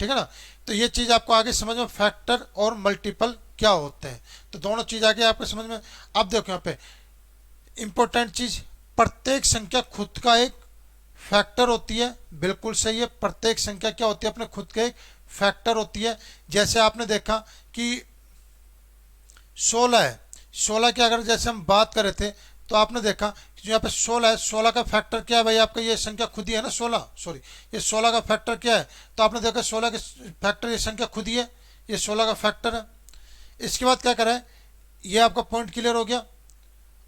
ठीक है ना। तो ये चीज़ आपको आगे समझ में, फैक्टर और मल्टीपल क्या होते हैं, तो दोनों चीज़ आगे आपको समझ में। अब देखो यहाँ पे इंपॉर्टेंट चीज़, प्रत्येक संख्या खुद का एक फैक्टर होती है। बिल्कुल सही है, प्रत्येक संख्या क्या होती है, अपने खुद का एक फैक्टर होती है। जैसे आपने देखा कि 16 है, 16 की अगर जैसे हम बात कर रहे थे, तो आपने देखा कि जो यहाँ पे 16 है, 16 का फैक्टर क्या है भाई आपका, ये संख्या खुद ही है ना 16, सॉरी ये 16 का फैक्टर क्या है, तो आपने देखा 16 के फैक्टर ये संख्या खुद ही है, ये 16 का फैक्टर है। इसके बाद क्या करें, ये आपका पॉइंट क्लियर हो गया।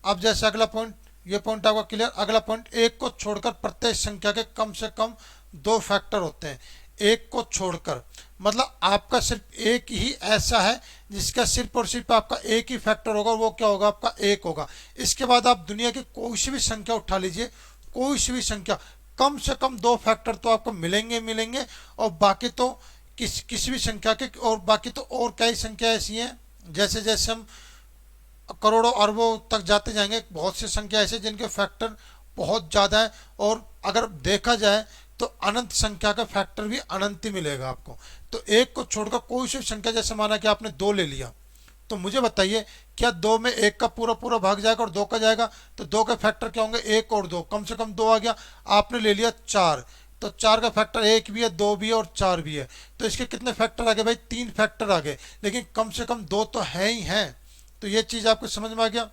अब जैसे अगला पॉइंट, ये पॉइंट आपका क्लियर। अगला पॉइंट, एक को छोड़कर प्रत्येक संख्या के कम से कम 2 फैक्टर होते हैं। एक को छोड़कर मतलब आपका सिर्फ एक ही ऐसा है जिसका सिर्फ और सिर्फ आपका एक ही फैक्टर होगा, वो क्या होगा आपका 1 होगा। इसके बाद आप दुनिया की कोई सी भी संख्या उठा लीजिए, कोई सी भी संख्या, कम से कम 2 फैक्टर तो आपको मिलेंगे। और बाकी तो किसी भी संख्या के, और बाकी तो और कई संख्या ऐसी हैं, जैसे जैसे हम करोड़ों अरबों तक जाते जाएंगे, बहुत सी संख्या ऐसे जिनके फैक्टर बहुत ज़्यादा है। और अगर देखा जाए तो अनंत संख्या का फैक्टर भी अनंत ही मिलेगा आपको। तो एक को छोड़कर कोई सी संख्या, जैसे माना कि आपने 2 ले लिया, तो मुझे बताइए क्या 2 में 1 का पूरा पूरा भाग जाएगा और 2 का जाएगा, तो 2 के फैक्टर क्या होंगे, 1 और 2, कम से कम 2 आ गया। आपने ले लिया 4, तो 4 का फैक्टर 1 भी है, 2 भी है और 4 भी है, तो इसके कितने फैक्टर आ गए भाई, 3 फैक्टर आ गए, लेकिन कम से कम 2 तो है ही हैं। तो ये चीज़ आपको समझ में आ गया।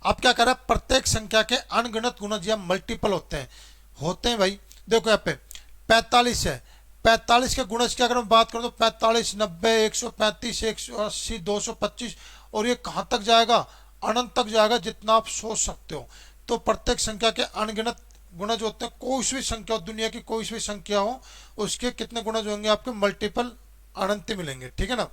अब क्या करा, प्रत्येक संख्या के अनगिनत गुणज या मल्टीपल होते हैं भाई। देखो यहाँ पे 45 है, 45 के गुणज की अगर हम बात करें तो 45, 90, 135, 180, 225, और ये कहाँ तक जाएगा, अनंत तक जाएगा, जितना आप सोच सकते हो। तो प्रत्येक संख्या के अनगिनत गुणज होते हैं। कोई सी भी संख्या हो, दुनिया की कोई सी भी संख्या हो, उसके कितने गुणज होंगे आपके, मल्टीपल अनंत मिलेंगे, ठीक है ना।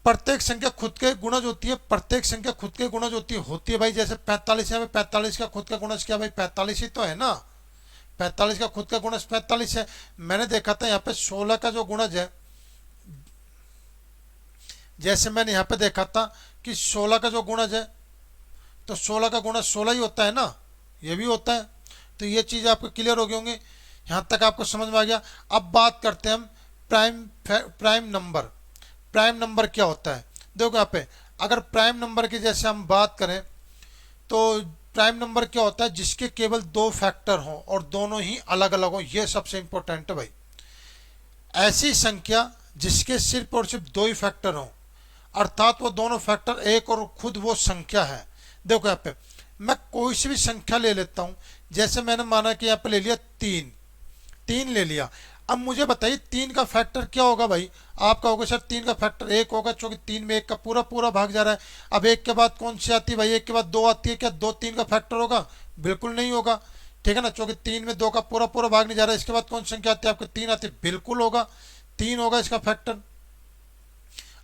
प्रत्येक संख्या खुद के गुणज होती है, प्रत्येक संख्या खुद के गुणज होती है भाई। जैसे 45 है, 45 का खुद का गुणज क्या भाई, 45 ही तो है ना, 45 का खुद का गुणज 45 है। मैंने देखा था यहाँ पे 16 का जो गुणज है, जैसे मैंने यहाँ पे देखा था कि 16 का जो गुणज है, तो 16 का गुणज 16 ही होता है ना, ये भी होता है। तो ये चीज़ आपको क्लियर हो गई होंगी, यहाँ तक आपको समझ में आ गया। अब बात करते हैं हम प्राइम नंबर। प्राइम नंबर क्या होता है, देखो यहाँ पे अगर प्राइम नंबर की जैसे हम बात करें, तो प्राइम नंबर क्या होता है, जिसके केवल 2 फैक्टर हों और दोनों ही अलग अलग हों, ये सबसे इंपॉर्टेंट है भाई। ऐसी संख्या जिसके सिर्फ और सिर्फ 2 ही फैक्टर हों, अर्थात वो दोनों फैक्टर एक और खुद वो संख्या है। देखो यहाँ पे मैं कोई सी भी संख्या ले लेता हूँ, जैसे मैंने माना कि यहाँ पे ले लिया 3 ले लिया। अब मुझे बताइए तीन का फैक्टर क्या होगा भाई। आपका होगा सर तीन का फैक्टर एक होगा, क्योंकि तीन में एक का पूरा पूरा भाग जा रहा है। अब एक के बाद कौन सी आती है भाई, एक के बाद दो आती है, क्या दो तीन का फैक्टर होगा? बिल्कुल नहीं होगा, ठीक है ना, क्योंकि तीन में दो का पूरा पूरा भाग नहीं जा रहा है। इसके बाद कौन सी संख्या आती है आपके, तीन आती है, बिल्कुल होगा, तीन होगा इसका फैक्टर।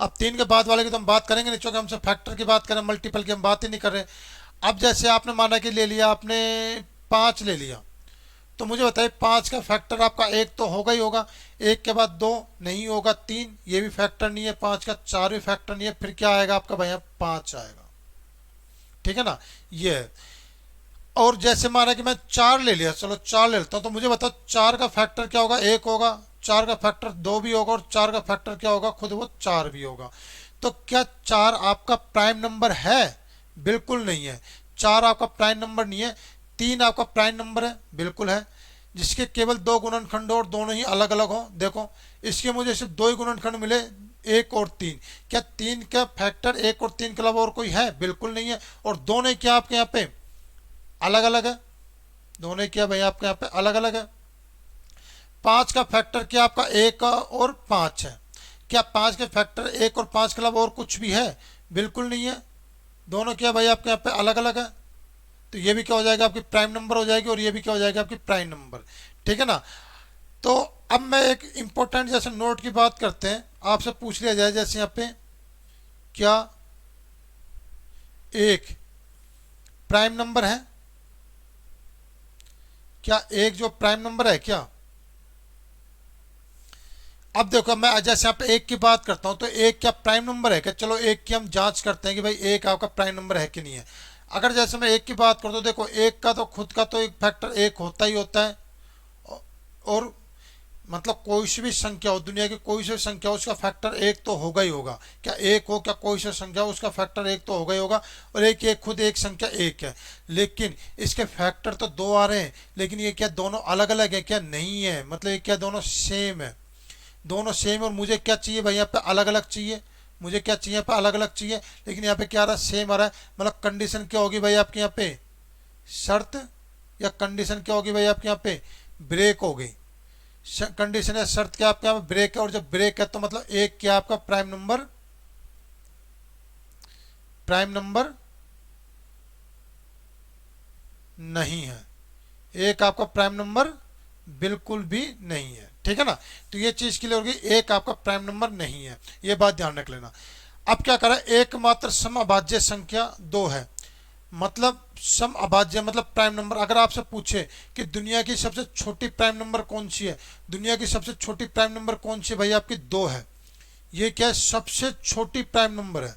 अब तीन के बाद वाले की तो हम बात करेंगे नहीं, क्योंकि हमसे फैक्टर की बात करें, मल्टीपल की हम बात ही नहीं कर रहे। अब जैसे आपने माना कि ले लिया आपने पाँच ले लिया, तो मुझे बताइए पाँच का फैक्टर आपका एक तो होगा ही होगा, एक के बाद दो नहीं होगा, तीन ये भी फैक्टर नहीं है, पाँच का चार भी फैक्टर नहीं है, फिर क्या आएगा आपका भैया, पाँच आएगा, ठीक है ना ये है। और जैसे माना कि मैं चार ले लिया, चलो चार ले लेता हूँ, तो मुझे बताओ चार का फैक्टर क्या होगा, एक होगा, चार का फैक्टर दो भी होगा, और चार का फैक्टर क्या होगा, खुद वो चार भी होगा। तो क्या चार आपका प्राइम नंबर है? बिल्कुल नहीं है, चार आपका प्राइम नंबर नहीं है। तीन आपका प्राइम नंबर है, बिल्कुल है, जिसके केवल दो गुणनखंड और दोनों ही अलग अलग हो। देखो इसके मुझे सिर्फ दो ही गुणनखंड मिले, एक और तीन। क्या तीन का फैक्टर एक और तीन के अलावा और कोई है? बिल्कुल नहीं है। और दोनों क्या आपके यहाँ पे अलग अलग है, दोनों क्या भाई आपके यहाँ पे अलग अलग है। पांच का फैक्टर क्या आपका एक और पांच है, क्या पांच के फैक्टर एक और पांच के अलावा और कुछ भी है? बिल्कुल नहीं है, दोनों क्या भाई आपके यहाँ पे अलग अलग है। तो ये भी क्या हो जाएगा, आपकी प्राइम नंबर हो जाएगी, और ये भी क्या हो जाएगा, आपकी प्राइम नंबर, ठीक है ना। तो अब मैं एक इंपॉर्टेंट जैसे नोट की बात करते हैं, आपसे पूछ लिया जाए जैसे यहाँ पे क्या एक प्राइम नंबर है, क्या एक जो प्राइम नंबर है क्या? अब देखो मैं जैसे यहाँ पे एक की बात करता हूं, तो एक क्या प्राइम नंबर है क्या? चलो एक की हम जांच करते हैं कि भाई एक आपका प्राइम नंबर है कि नहीं है। अगर जैसे मैं एक की बात करता हूं, देखो एक का तो खुद का तो एक फैक्टर एक होता ही होता है, और मतलब कोई सी भी संख्या हो, दुनिया की कोई सी संख्या हो, उसका फैक्टर एक तो होगा ही होगा। क्या एक हो, क्या कोई सी संख्या हो, उसका फैक्टर एक तो होगा ही होगा। और एक एक खुद एक संख्या एक है, लेकिन इसके फैक्टर तो दो आ रहे हैं, लेकिन ये क्या दोनों अलग अलग है क्या? नहीं है, मतलब ये क्या दोनों सेम है, दोनों सेम। और मुझे क्या चाहिए भाई, यहाँ पे अलग अलग चाहिए, मुझे क्या चाहिए यहाँ पे अलग अलग चाहिए, लेकिन यहाँ पे क्या आ रहा है, सेम आ रहा है। मतलब कंडीशन क्या होगी भाई आपके यहाँ पे, शर्त या कंडीशन क्या होगी भाई आपके यहाँ पे, ब्रेक हो गई। कंडीशन या शर्त क्या आपके यहाँ पे ब्रेक है, और जब ब्रेक है तो मतलब एक क्या आपका प्राइम नंबर, प्राइम नंबर नहीं है, एक आपका प्राइम नंबर बिल्कुल भी नहीं है, ठीक है ना। तो ये चीज क्लियर होगी, एक आपका प्राइम नंबर नहीं है, ये बात ध्यान रख लेना। अब क्या करा, एकमात्र समअभाज्य संख्या दो है, मतलब सम अभाज्य मतलब प्राइम नंबर। अगर आपसे पूछे कि दुनिया की सबसे छोटी प्राइम नंबर कौन सी है, दुनिया की सबसे छोटी प्राइम नंबर कौन सी है भाई आपकी, दो है। ये क्या है, सबसे छोटी प्राइम नंबर है।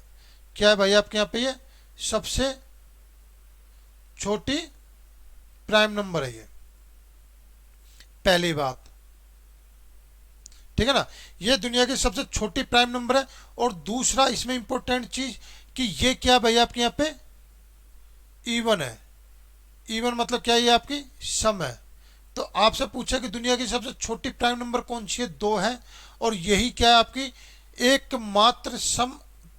क्या है भाई आपके यहाँ पे, ये सबसे छोटी प्राइम नंबर है, ये पहली बात, ठीक है ना। ये दुनिया की सबसे छोटी प्राइम नंबर है। और दूसरा इसमें इंपॉर्टेंट चीज कि ये क्या भाई आपके यहाँ पे इवन है। इवन मतलब क्या, ये आपकी सम है। तो आपसे पूछा कि दुनिया की सबसे छोटी प्राइम नंबर कौन सी है, दो है। और यही क्या है आपकी एकमात्र सम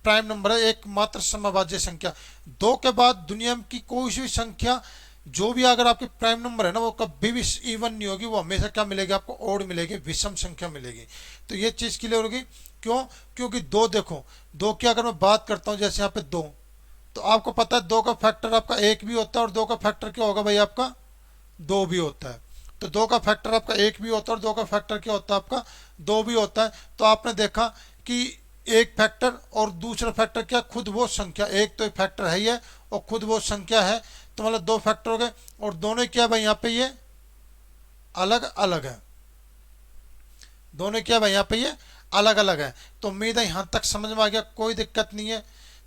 प्राइम नंबर है, एकमात्र समअभाज्य संख्या। दो के बाद दुनिया की कोई सी संख्या जो भी अगर आपकी प्राइम नंबर है ना, वो कभी भी इवन नहीं होगी, वो हमेशा क्या मिलेगी आपको, ओड मिलेगी, विषम संख्या मिलेगी। तो ये चीज क्लियर होगी। क्यों? क्योंकि दो, देखो दो की अगर मैं बात करता हूं जैसे यहाँ पे दो, तो आपको पता है दो का फैक्टर आपका एक भी होता है, और दो का फैक्टर क्या होगा भाई आपका, दो भी होता है। तो दो का फैक्टर आपका एक भी होता है, और दो का फैक्टर क्या होता है आपका, दो भी होता है। तो आपने देखा कि एक फैक्टर और दूसरा फैक्टर क्या, खुद वो संख्या, एक तो फैक्टर है ही है और खुद वो संख्या है, तो मतलब दो फैक्टर हो गए। और दोनों क्या भाई यहाँ पे ये अलग अलग है, दोनों क्या भाई यहाँ पे ये अलग अलग है। तो उम्मीद है यहाँ तक समझ में आ गया, कोई दिक्कत नहीं है।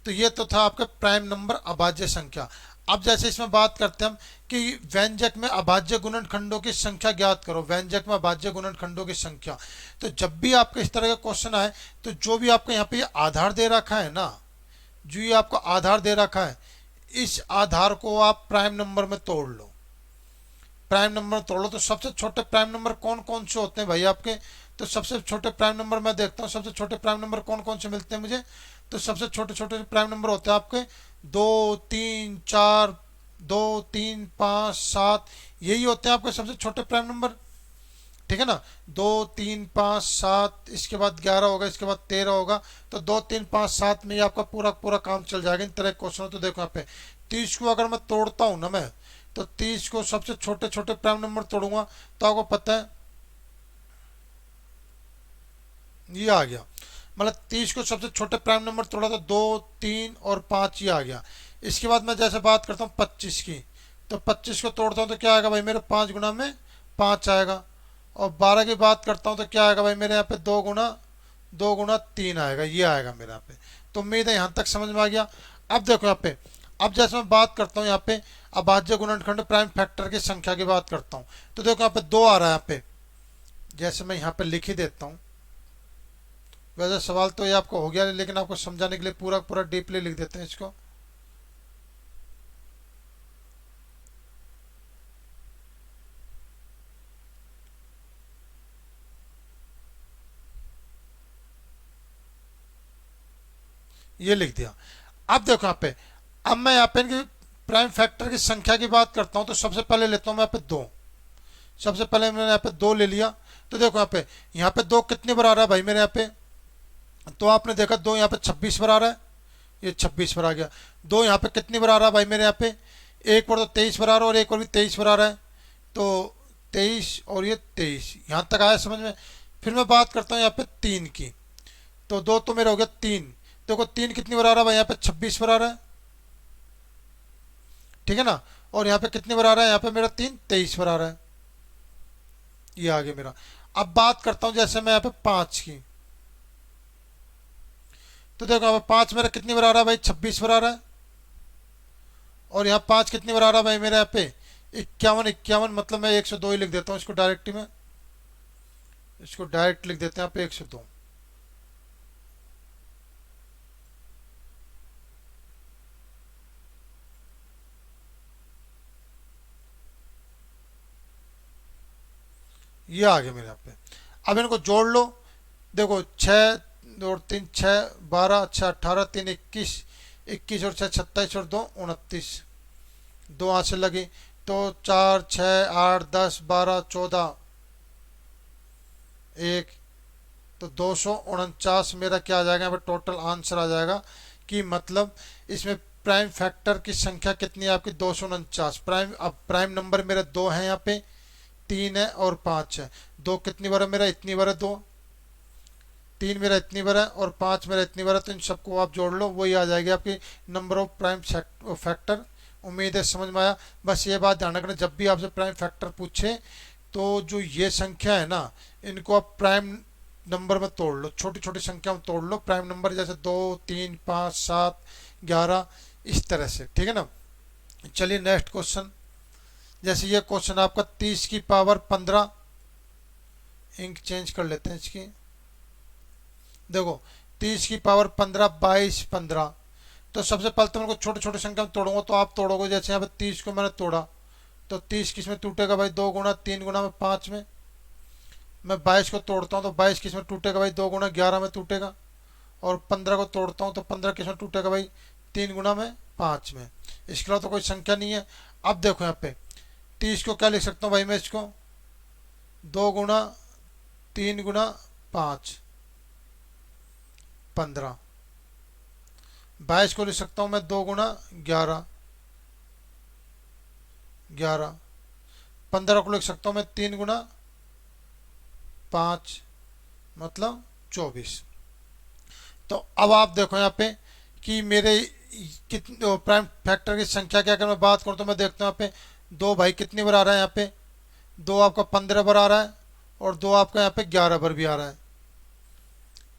तो ये तो था आपके प्राइम नंबर अभाज्य संख्या। अब जैसे इसमें बात करते हैं हम कि व्यंजक में अभाज्य गुणनखंडों की संख्या ज्ञात करो, व्यंजक में अभाज्य गुणनखंडों की संख्या। तो जब भी आपके इस तरह का क्वेश्चन आए, तो जो भी आपको यहाँ पे ये आधार दे रखा है ना, जो ये आपको आधार दे रखा है, इस आधार को आप प्राइम नंबर में तोड़ लो, प्राइम नंबर तोड़ लो। तो सबसे छोटे प्राइम नंबर कौन कौन से होते हैं भाई आपके, तो सबसे छोटे प्राइम नंबर मैं देखता हूँ, सबसे छोटे प्राइम नंबर कौन कौन से मिलते हैं मुझे। तो सबसे छोटे छोटे प्राइम नंबर होते हैं आपके दो तीन चार, दो तीन पाँच सात, यही होते हैं आपके सबसे छोटे प्राइम नंबर। ठीक है ना। 2 3 5 7, इसके बाद 11 होगा, इसके बाद 13 होगा। तो 2 3 5 7 में ये आपका पूरा पूरा काम चल जाएगा इन तरह क्वेश्चन हो। तो देखो यहाँ पे 30 को अगर मैं तोड़ता हूँ ना मैं, तो 30 को सबसे छोटे छोटे प्राइम नंबर तोड़ूंगा तो आपको पता है ये आ गया। मतलब 30 को सबसे छोटे प्राइम नंबर तोड़ा तो 2 3 और 5 ये आ गया। इसके बाद मैं जैसे बात करता हूँ 25 की, तो 25 को तोड़ता हूँ तो क्या आएगा भाई मेरे 5 गुना में 5 आएगा। और 12 की बात करता हूँ तो क्या आएगा भाई मेरे यहाँ पे 2 गुना 3 आएगा, ये आएगा मेरे यहाँ पे। तो उम्मीद है यहाँ तक समझ में आ गया। अब देखो यहाँ पे, अब जैसे मैं बात करता हूँ यहाँ पे अभाज्य गुणनखंड प्राइम फैक्टर की संख्या की बात करता हूँ, तो देखो यहाँ पे 2 आ रहा है यहाँ पे, जैसे मैं यहाँ पे लिख ही देता हूँ। वैसे सवाल तो ये आपको हो गया, लेकिन आपको समझाने के लिए पूरा पूरा डीपली लिख देते हैं इसको। ये लिख दिया। अब देखो यहाँ पे, अब मैं यहाँ पे इनकी प्राइम फैक्टर की संख्या की बात करता हूँ, तो सबसे पहले लेता हूँ मैं यहाँ पे 2। सबसे पहले मैंने यहाँ पे 2 ले लिया। तो देखो यहाँ पे 2 कितने बार आ रहा है भाई मेरे यहाँ पे, तो आपने देखा 2 यहाँ पे 26 बार आ रहा है, ये 26 बार आ गया। 2 यहाँ पे कितनी बार आ रहा है भाई मेरे यहाँ पे, एक बार तो 23 बार आ रहा है और एक बार भी 23 बार आ रहा है। तो 23 और ये 23, यहाँ तक आया समझ में। फिर मैं बात करता हूँ यहाँ पे 3 की, तो 2 तो मेरा हो गया 3। देखो 3 कितनी बार आ रहा है भाई यहाँ पे 26 बार आ रहा है, ठीक है ना। और यहाँ पे कितनी बार आ रहा है, यहाँ पे मेरा 3 23 बार आ रहा है, ये आ गया मेरा। अब बात करता हूँ जैसे मैं यहाँ पे 5 की, तो देखो यहाँ पे 5 मेरा कितनी बार आ रहा है भाई 26 बार आ रहा है। और यहाँ 5 कितनी बार आ रहा है भाई मेरे यहाँ पे 51, मतलब मैं 102 ही लिख देता हूँ इसको डायरेक्ट ही मैं, इसको डायरेक्ट लिख देते हैं यहाँ पे 102। ये आ गया मेरे यहाँ पे। अब इनको जोड़ लो। देखो 6 और 3 6 12 6 18 3 21, 21 और 6 27 और 2 29, 2 हाथ से लगी। तो 4 6 8 10 12 14, एक, तो 249 मेरा क्या आ जाएगा यहाँ पे टोटल आंसर आ जाएगा। कि मतलब इसमें प्राइम फैक्टर की संख्या कितनी है आपकी 249 प्राइम। अब प्राइम नंबर मेरे 2 हैं यहाँ पे, 3 है और 5 है। 2 कितनी बार है मेरा, इतनी बार है 2, 3 मेरा इतनी बार है और 5 मेरा इतनी बार है। तो इन सबको आप जोड़ लो, वही आ जाएगी आपकी नंबर ऑफ प्राइम फैक्टर। उम्मीद है समझ में आया। बस ये बात ध्यान रखना, जब भी आपसे प्राइम फैक्टर पूछे तो जो ये संख्या है ना, इनको आप प्राइम नंबर में तोड़ लो, छोटी छोटी संख्या में तोड़ लो प्राइम नंबर, जैसे 2 3 5 7 11, इस तरह से, ठीक है ना। चलिए नेक्स्ट क्वेश्चन। जैसे ये क्वेश्चन आपका 30 की पावर 15, इंक चेंज कर लेते हैं इसकी। देखो 30 की पावर 15 22 15। तो सबसे पहले तो मेरे को छोटे छोटे संख्या में तोड़ूंगा, तो आप तोड़ोगे जैसे यहाँ पे 30 को मैंने तोड़ा, तो 30 किस में टूटेगा भाई 2 गुना 3 गुना में 5 में। मैं 22 को तोड़ता हूँ तो 22 किस में टूटेगा भाई 2 गुना 11 में टूटेगा। और 15 को तोड़ता हूँ तो 15 किस में टूटेगा भाई 3 गुना में 5 में। इसके अलावा तो कोई संख्या नहीं है। अब देखो यहाँ पे 30 को क्या लिख सकता हूँ भाई मैं इसको, 2 गुना 3 गुना 5 15। 22 को लिख सकता हूँ मैं 2 गुना 11 11। 15 को लिख सकता हूँ मैं 3 गुना 5 मतलब 24। तो अब आप देखो यहाँ पे कि मेरे कितने प्राइम फैक्टर की संख्या क्या, अगर मैं बात करूँ तो मैं देखता हूँ यहाँ पे 2 भाई कितनी बार आ रहा है, यहाँ पे 2 आपका 15 बार आ रहा है और 2 आपका यहाँ पे 11 बार भी आ रहा है।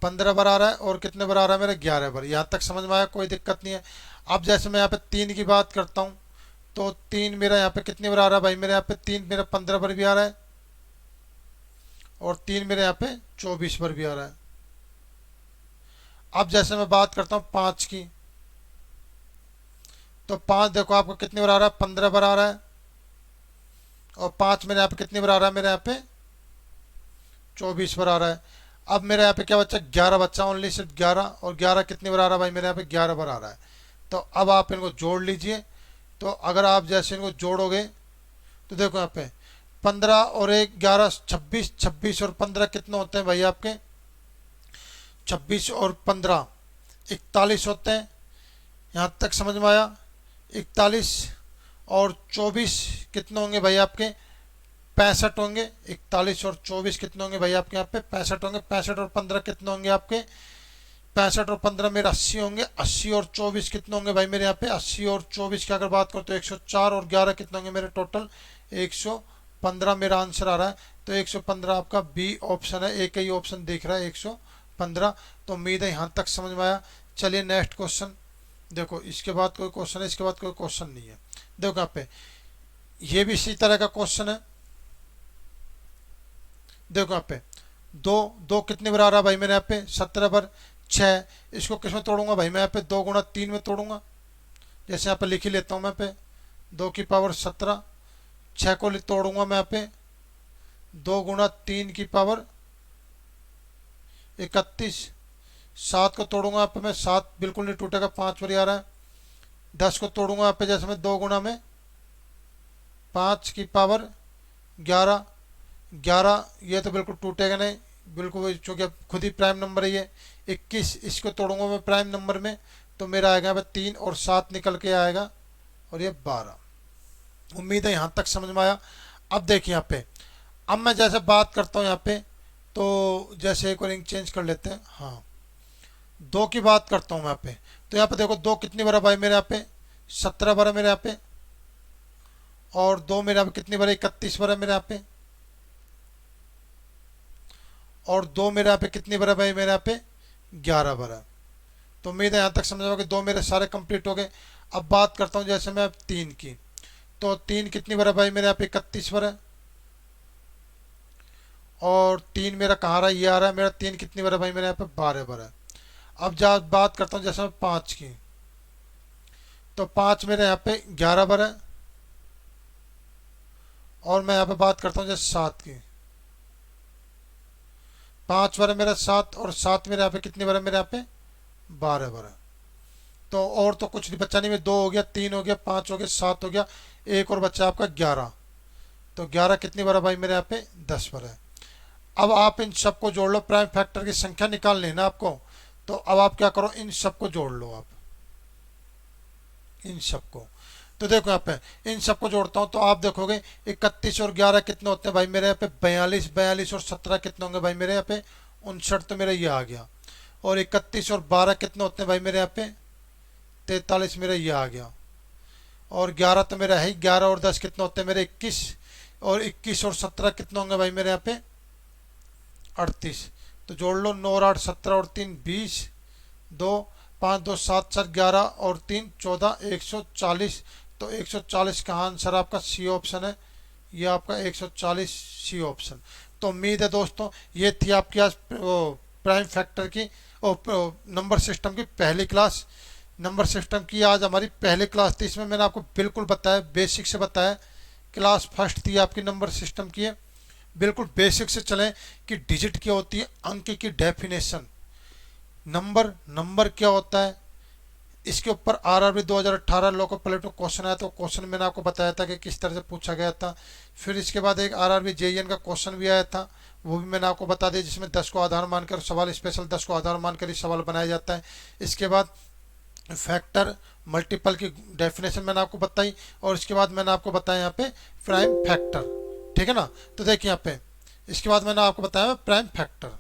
15 बार आ रहा है और कितने बार आ रहा है मेरे 11 बार। यहाँ तक समझ में आया, कोई दिक्कत नहीं है। अब जैसे मैं यहाँ पे 3 की बात करता हूँ, तो 3 मेरा यहाँ पे कितनी बार आ रहा है भाई मेरे यहाँ पे 3 मेरा 15 बार भी आ रहा है और 3 मेरे यहाँ पे 24 बार भी आ रहा है। अब जैसे मैं बात करता हूँ 5 की, तो 5 देखो आपको कितनी बार आ रहा है 15 बार आ रहा है और 5 मेरे यहाँ पे कितनी बार आ रहा है मेरे यहाँ पे 24 बार आ रहा है। अब मेरे यहाँ पे क्या बच्चा 11 बच्चा, ओनली सिर्फ 11, और 11 कितनी बार आ रहा है भाई मेरे यहाँ पे 11 बार आ रहा है। तो अब आप इनको जोड़ लीजिए। तो अगर आप जैसे इनको जोड़ोगे तो देखो यहाँ पे 15 और 1 11 26, 26 और 15 कितने होते हैं भाई आपके, 26 और 15 41 होते हैं। यहाँ तक समझ में आया। 41 और 24 कितने होंगे भाई आपके, 65 होंगे। 41 और 24 कितने होंगे भाई आपके यहाँ पे, 65 होंगे। 65 और 15 कितने होंगे आपके, 65 और 15 मेरे 80 होंगे। 80 और 24 कितने होंगे भाई मेरे यहाँ पे, 80 और 24 की अगर बात करो तो 104 और 11 कितने होंगे मेरे टोटल 115 मेरा आंसर आ रहा है। तो 115 आपका बी ऑप्शन है, एक ही ऑप्शन दिख रहा है 115। तो उम्मीद है यहाँ तक समझ में आया। चलिए नेक्स्ट क्वेश्चन देखो, इसके बाद कोई क्वेश्चन है, इसके बाद कोई क्वेश्चन नहीं है। देखो यहाँ पे ये भी इसी तरह का क्वेश्चन है। देखो यहाँ पे दो दो कितने बार आ रहा है भाई मेरे यहाँ पे, 17 बार। 6 इसको किस में तोड़ूंगा भाई मैं यहाँ पे, 2 गुणा 3 में तोड़ूंगा। जैसे यहाँ पे लिख ही लेता हूँ मैं पे 2 की पावर 17। 6 को तोड़ूंगा मैं यहाँ पे 2 गुणा 3 की पावर 31। 7 को तोड़ूंगा यहाँ पे मैं, 7 बिल्कुल नहीं टूटेगा, 5 बार आ रहा है। 10 को तोड़ूंगा यहाँ पे जैसे मैं 2 गुणा में 5 की पावर 11। 11 ये तो बिल्कुल टूटेगा नहीं, बिल्कुल, चूंकि अब खुद ही प्राइम नंबर है ये। 21 इसको तोड़ूंगा मैं प्राइम नंबर में तो मेरा आएगा यहाँ पे 3 और 7 निकल के आएगा और ये 12। उम्मीद है यहाँ तक समझ में आया। अब देखिए यहाँ पे, अब मैं जैसे बात करता हूँ यहाँ पे, तो जैसे एक और रिंग चेंज कर लेते हैं। हाँ 2 की बात करता हूँ मैं यहाँ पे, तो यहाँ पे देखो 2 कितनी बार है भाई मेरे यहाँ पे, 17 बार है मेरे यहाँ पे। और 2 मेरे यहाँ पे कितनी बार है, 31 बार है मेरे यहाँ पे। और 2 मेरे यहाँ पे कितनी बार है भाई मेरे यहाँ पे, 11 बार है। तो उम्मीद है यहाँ तक समझ में कि 2 मेरे सारे कंप्लीट हो गए। अब बात करता हूँ जैसे मैं 3 की, तो 3 कितनी बार है भाई मेरे यहाँ पे, 31 बार है। और 3 मेरा कहाँ रहा, ये आ रहा है मेरा। 3 कितनी बार है भाई मेरे यहाँ पे, 12 बार है। अब जब बात करता हूँ जैसे मैं 5 की, तो 5 मेरे यहाँ पे 11 बार है। और मैं यहाँ पे बात करता हूँ जैसे 7 की, 5 बार है मेरा 7। और 7 मेरे यहाँ पे कितनी बार है मेरे यहाँ पे, 12 बार है। तो और तो कुछ नहीं बच्चा नहीं में, 2 हो गया, 3 हो गया, 5 हो गया, 7 हो गया, एक और बच्चा आपका 11। तो 11 कितनी बार है भाई मेरे यहाँ पे, 10 बार है। अब आप इन सबको जोड़ लो, प्राइम फैक्टर की संख्या निकालनी है ना आपको। तो अब आप क्या करो, इन सबको जोड़ लो आप, इन सबको। तो देखो यहाँ पे इन सबको जोड़ता हूँ तो आप देखोगे 31 और 11 कितने होते हैं भाई मेरे यहाँ पे, 42। 42 और 17 कितने होंगे भाई मेरे यहाँ पे, 59। तो मेरा ये आ गया। और 31 और 12 कितने होते हैं भाई मेरे यहाँ पे, 43। मेरा ये आ गया। और 11 तो मेरा है, 11 और 10 कितने होते हैं मेरे, 21। और 21 और 17 कितने होंगे भाई मेरे यहाँ पे, 38। तो जोड़ लो, 9 और 8 17 और 3 20, 2 5 2 7 4 11 और 3 14, 140। तो 140 का आंसर आपका सी ऑप्शन है, ये आपका 140 सी ऑप्शन। तो उम्मीद है दोस्तों ये थी आपकी आज प्राइम फैक्टर की और नंबर सिस्टम की पहली क्लास। नंबर सिस्टम की आज हमारी पहली क्लास थी, इसमें मैंने आपको बिल्कुल बताया, बेसिक से बताया। क्लास फर्स्ट थी आपकी नंबर सिस्टम की है, बिल्कुल बेसिक से चलें कि डिजिट क्या होती है, अंक की डेफिनेशन, नंबर क्या होता है। इसके ऊपर आरआरबी 2018 लोको पायलट में क्वेश्चन आया, तो क्वेश्चन मैंने आपको बताया था कि किस तरह से पूछा गया था। फिर इसके बाद एक आरआरबी जेईएन का क्वेश्चन भी आया था, वो भी मैंने आपको बता दिया, जिसमें 10 को आधार मानकर सवाल, स्पेशल 10 को आधार मानकर ही सवाल बनाया जाता है। इसके बाद फैक्टर मल्टीपल की डेफिनेशन मैंने आपको बताई, और इसके बाद मैंने आपको बताया यहाँ पे प्राइम फैक्टर, ठीक है ना। तो देखिए यहाँ पे इसके बाद मैंने आपको बताया प्राइम फैक्टर।